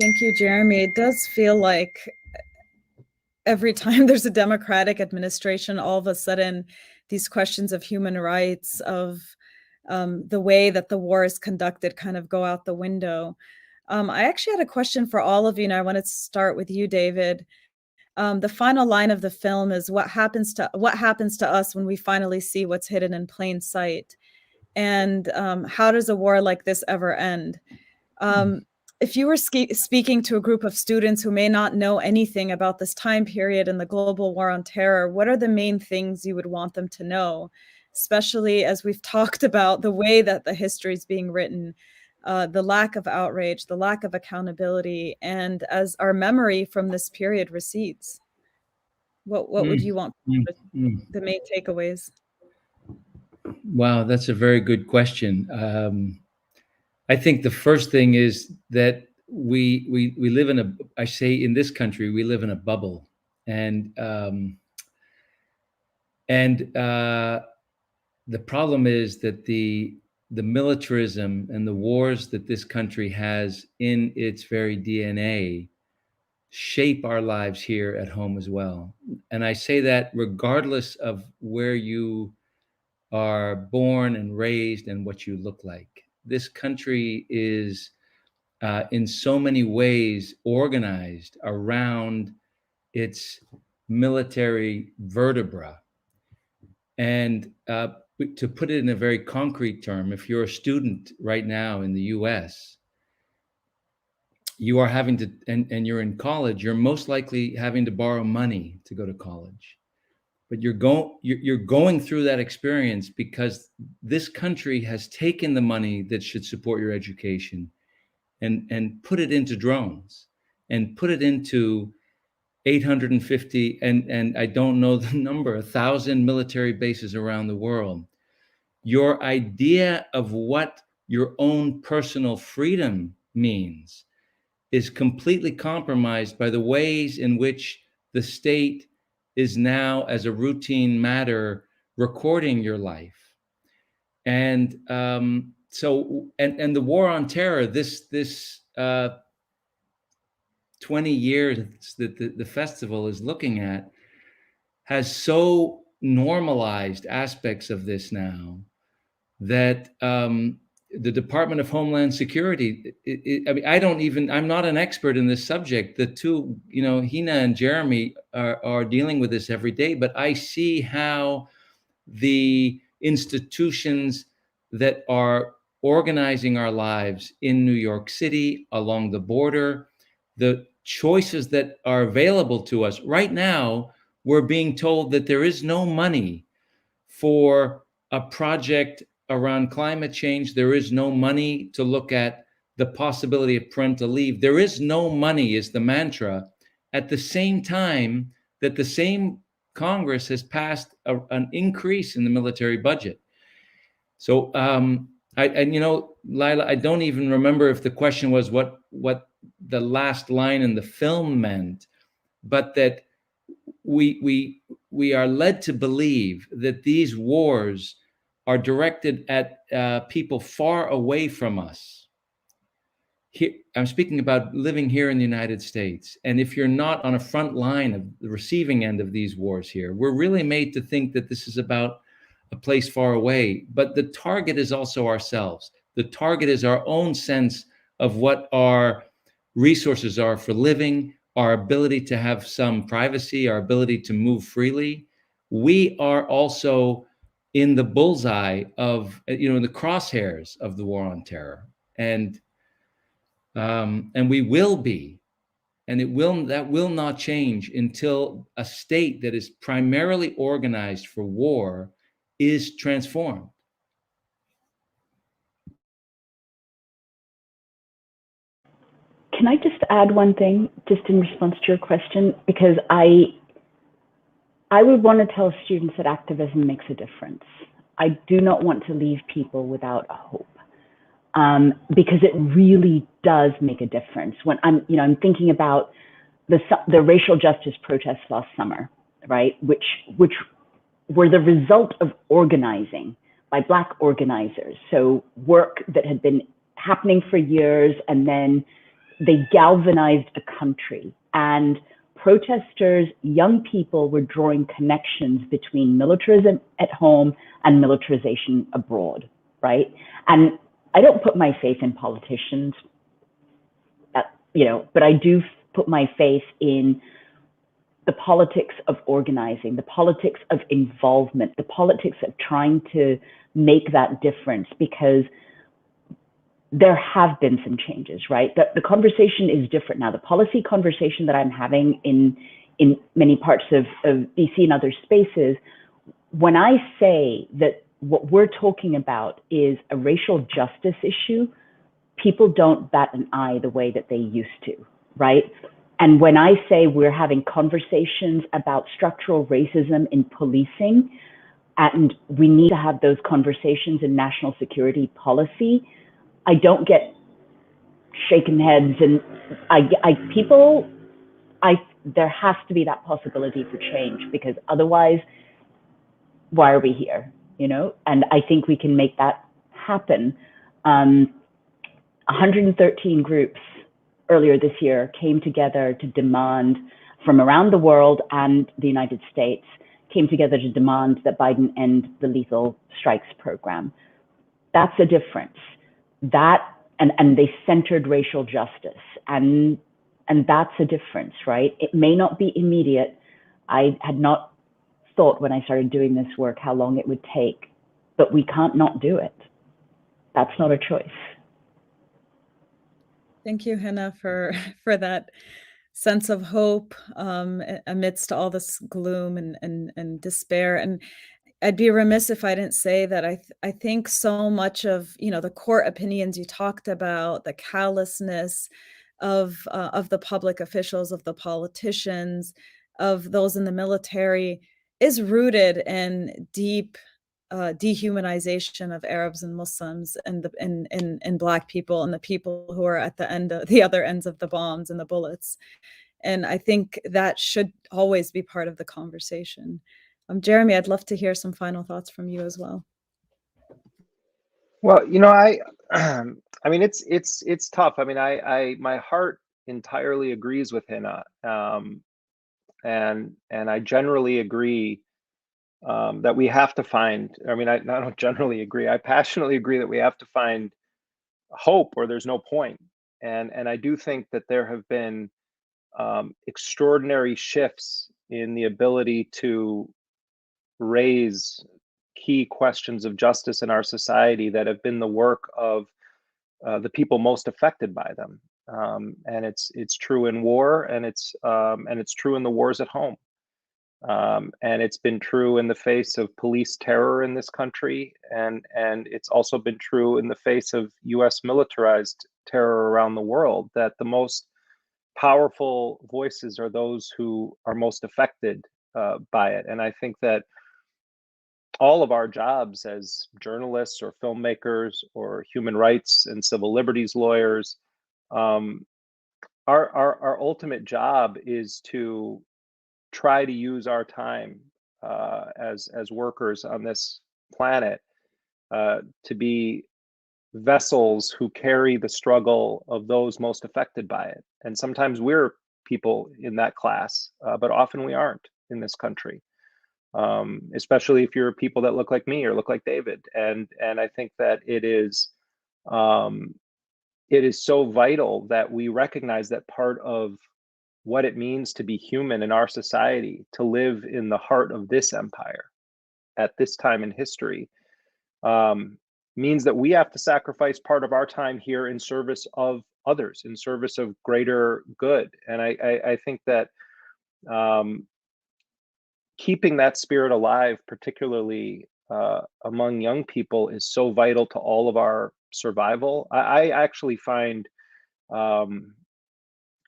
Thank you, Jeremy. It does feel like every time there's a Democratic administration, all of a sudden these questions of human rights, of the way that the war is conducted, kind of go out the window. I actually had a question for all of you, and I wanted to start with you, David. The final line of the film is what happens to us when we finally see what's hidden in plain sight, and how does a war like this ever end? If you were speaking to a group of students who may not know anything about this time period and the global war on terror, what are the main things you would want them to know, especially as we've talked about the way that the history is being written, the lack of outrage, the lack of accountability, and as our memory from this period recedes? What would you want the main takeaways? Wow, that's a very good question. I think the first thing is that we live in I say in this country, we live in a bubble. And the problem is that the militarism and the wars that this country has in its very DNA shape our lives here at home as well. And I say that regardless of where you are born and raised and what you look like. This country is in so many ways organized around its military vertebra. And to put it in a very concrete term, if you're a student right now in the US, you are having to, and you're in college, you're most likely having to borrow money to go to college. But you're going through that experience because this country has taken the money that should support your education and put it into drones and put it into 850, and I don't know the number, 1,000 military bases around the world. Your idea of what your own personal freedom means is completely compromised by the ways in which the state is now, as a routine matter, recording your life. And so the war on terror, this 20 years that the festival is looking at, has so normalized aspects of this now that the Department of Homeland Security, I mean, I'm not an expert in this subject. The two, Hina and Jeremy are dealing with this every day, but I see how the institutions that are organizing our lives in New York City, along the border, the choices that are available to us right now, we're being told that there is no money for a project around climate change. There is no money to look at the possibility of parental leave. There is no money is the mantra, at the same time that the same Congress has passed an increase in the military budget. So And you know, Laila, I don't even remember if the question was what the last line in the film meant, but that we are led to believe that these wars are directed at people far away from us. Here, I'm speaking about living here in the United States. And if you're not on a front line of the receiving end of these wars here, we're really made to think that this is about a place far away. But the target is also ourselves. The target is our own sense of what our resources are for living, our ability to have some privacy, our ability to move freely. We are also in the bullseye of, you know, in the crosshairs of the war on terror. And we will be, and that will not change until a state that is primarily organized for war is transformed. Can I just add one thing, just in response to your question? Because I would want to tell students that activism makes a difference. I do not want to leave people without a hope, because it really does make a difference. When I'm thinking about the racial justice protests last summer, right? Which were the result of organizing by Black organizers. So work that had been happening for years, and then they galvanized a country. And protesters, young people, were drawing connections between militarism at home and militarization abroad, right? And I don't put my faith in politicians, but I do put my faith in the politics of organizing, the politics of involvement, the politics of trying to make that difference, because there have been some changes, right? The conversation is different now. The policy conversation that I'm having in many parts of DC and other spaces, when I say that what we're talking about is a racial justice issue, people don't bat an eye the way that they used to, right? And when I say we're having conversations about structural racism in policing, and we need to have those conversations in national security policy, I don't get shaken heads, and there has to be that possibility for change, because otherwise, why are we here? And I think we can make that happen. 113 groups earlier this year came together to demand, from around the world and the United States, came together to demand that Biden end the lethal strikes program. That's a difference. And they centered racial justice, and that's a difference, right? It may not be immediate. I had not thought when I started doing this work how long it would take, but we can't not do it. That's not a choice. Thank you, Hina, for that sense of hope amidst all this gloom and despair. And I'd be remiss if I didn't say that I think so much of the core opinions you talked about, the callousness of the public officials, of the politicians, of those in the military, is rooted in deep dehumanization of Arabs and Muslims and Black people and the people who are at the other ends of the bombs and the bullets. And I think that should always be part of the conversation. Jeremy, I'd love to hear some final thoughts from you as well. Well, I mean, it's tough. I mean, my heart entirely agrees with Hina, and I generally agree that we have to find. I mean, I don't generally agree. I passionately agree that we have to find hope, or there's no point. And I do think that there have been extraordinary shifts in the ability to raise key questions of justice in our society that have been the work of the people most affected by them. And it's true in war, and it's true in the wars at home. And it's been true in the face of police terror in this country, and it's also been true in the face of U.S. militarized terror around the world, that the most powerful voices are those who are most affected by it. And I think that all of our jobs as journalists or filmmakers or human rights and civil liberties lawyers, our ultimate job is to try to use our time as workers on this planet to be vessels who carry the struggle of those most affected by it. And sometimes we're people in that class, but often we aren't in this country, especially if you're people that look like me or look like David. And I think that it is so vital that we recognize that part of what it means to be human in our society, to live in the heart of this empire at this time in history, means that we have to sacrifice part of our time here in service of others, in service of greater good. And I think that keeping that spirit alive, particularly among young people, is so vital to all of our survival. I actually find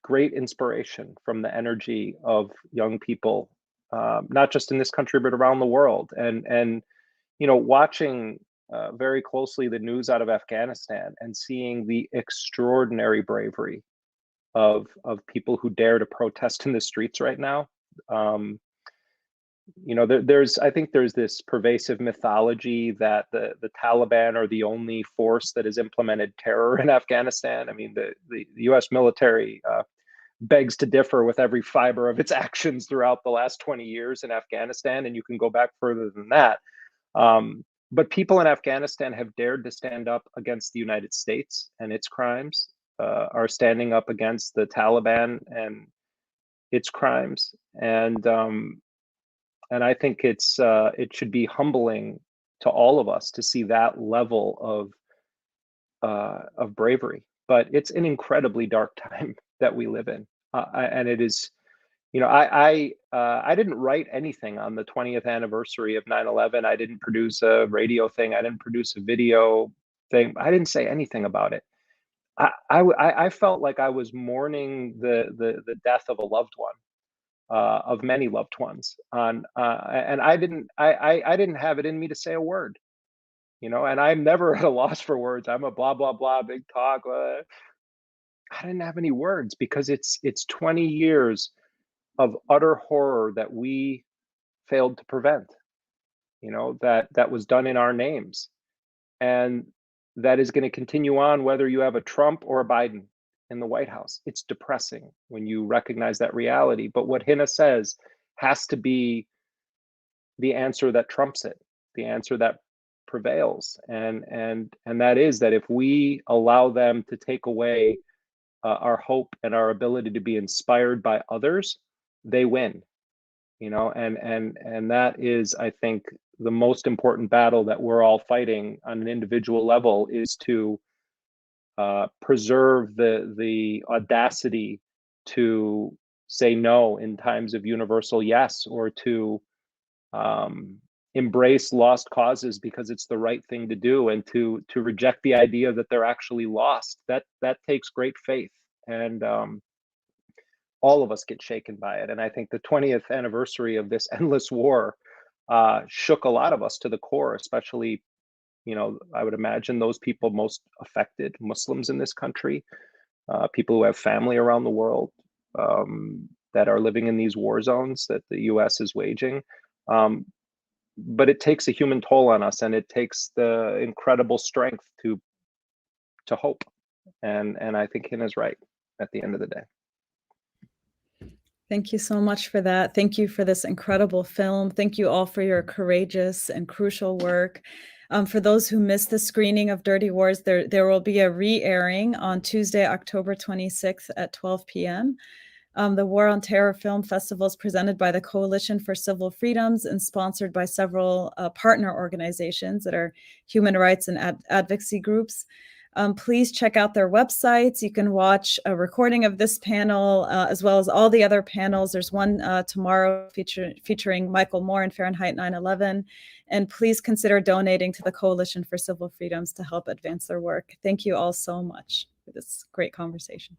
great inspiration from the energy of young people, not just in this country, but around the world. And watching very closely the news out of Afghanistan and seeing the extraordinary bravery of people who dare to protest in the streets right now. I think there's this pervasive mythology that the Taliban are the only force that has implemented terror in Afghanistan. I mean, the US military begs to differ with every fiber of its actions throughout the last 20 years in Afghanistan, and you can go back further than that. But people in Afghanistan have dared to stand up against the United States and its crimes, are standing up against the Taliban and its crimes. And I think it should be humbling to all of us to see that level of bravery. But it's an incredibly dark time that we live in, and it is. I didn't write anything on the 20th anniversary of 9/11. I didn't produce a radio thing. I didn't produce a video thing. I didn't say anything about it. I felt like I was mourning the death of a loved one, of many loved ones. And I didn't have it in me to say a word, and I'm never at a loss for words. I'm a blah blah blah big talk. I didn't have any words because it's 20 years of utter horror that we failed to prevent, that was done in our names. And that is going to continue on whether you have a Trump or a Biden in the White House. It's depressing when you recognize that reality. But what Hina says has to be the answer that trumps it, the answer that prevails. And that is that if we allow them to take away our hope and our ability to be inspired by others, they win, and that is, I think, the most important battle that we're all fighting on an individual level, is to preserve the audacity to say no in times of universal yes, or to embrace lost causes because it's the right thing to do, and to reject the idea that they're actually lost. That takes great faith, and all of us get shaken by it. And I think the 20th anniversary of this endless war shook a lot of us to the core, especially, I would imagine those people most affected, Muslims in this country, people who have family around the world, that are living in these war zones that the US is waging. But it takes a human toll on us, and it takes the incredible strength to hope. And I think Hina's right at the end of the day. Thank you so much for that. Thank you for this incredible film. Thank you all for your courageous and crucial work. For those who missed the screening of Dirty Wars, there will be a re-airing on Tuesday, October 26th at 12 p.m. The War on Terror Film Festival is presented by the Coalition for Civil Freedoms and sponsored by several partner organizations that are human rights and advocacy groups. Please check out their websites. You can watch a recording of this panel as well as all the other panels. There's one tomorrow featuring Michael Moore and Fahrenheit 9/11. And please consider donating to the Coalition for Civil Freedoms to help advance their work. Thank you all so much for this great conversation.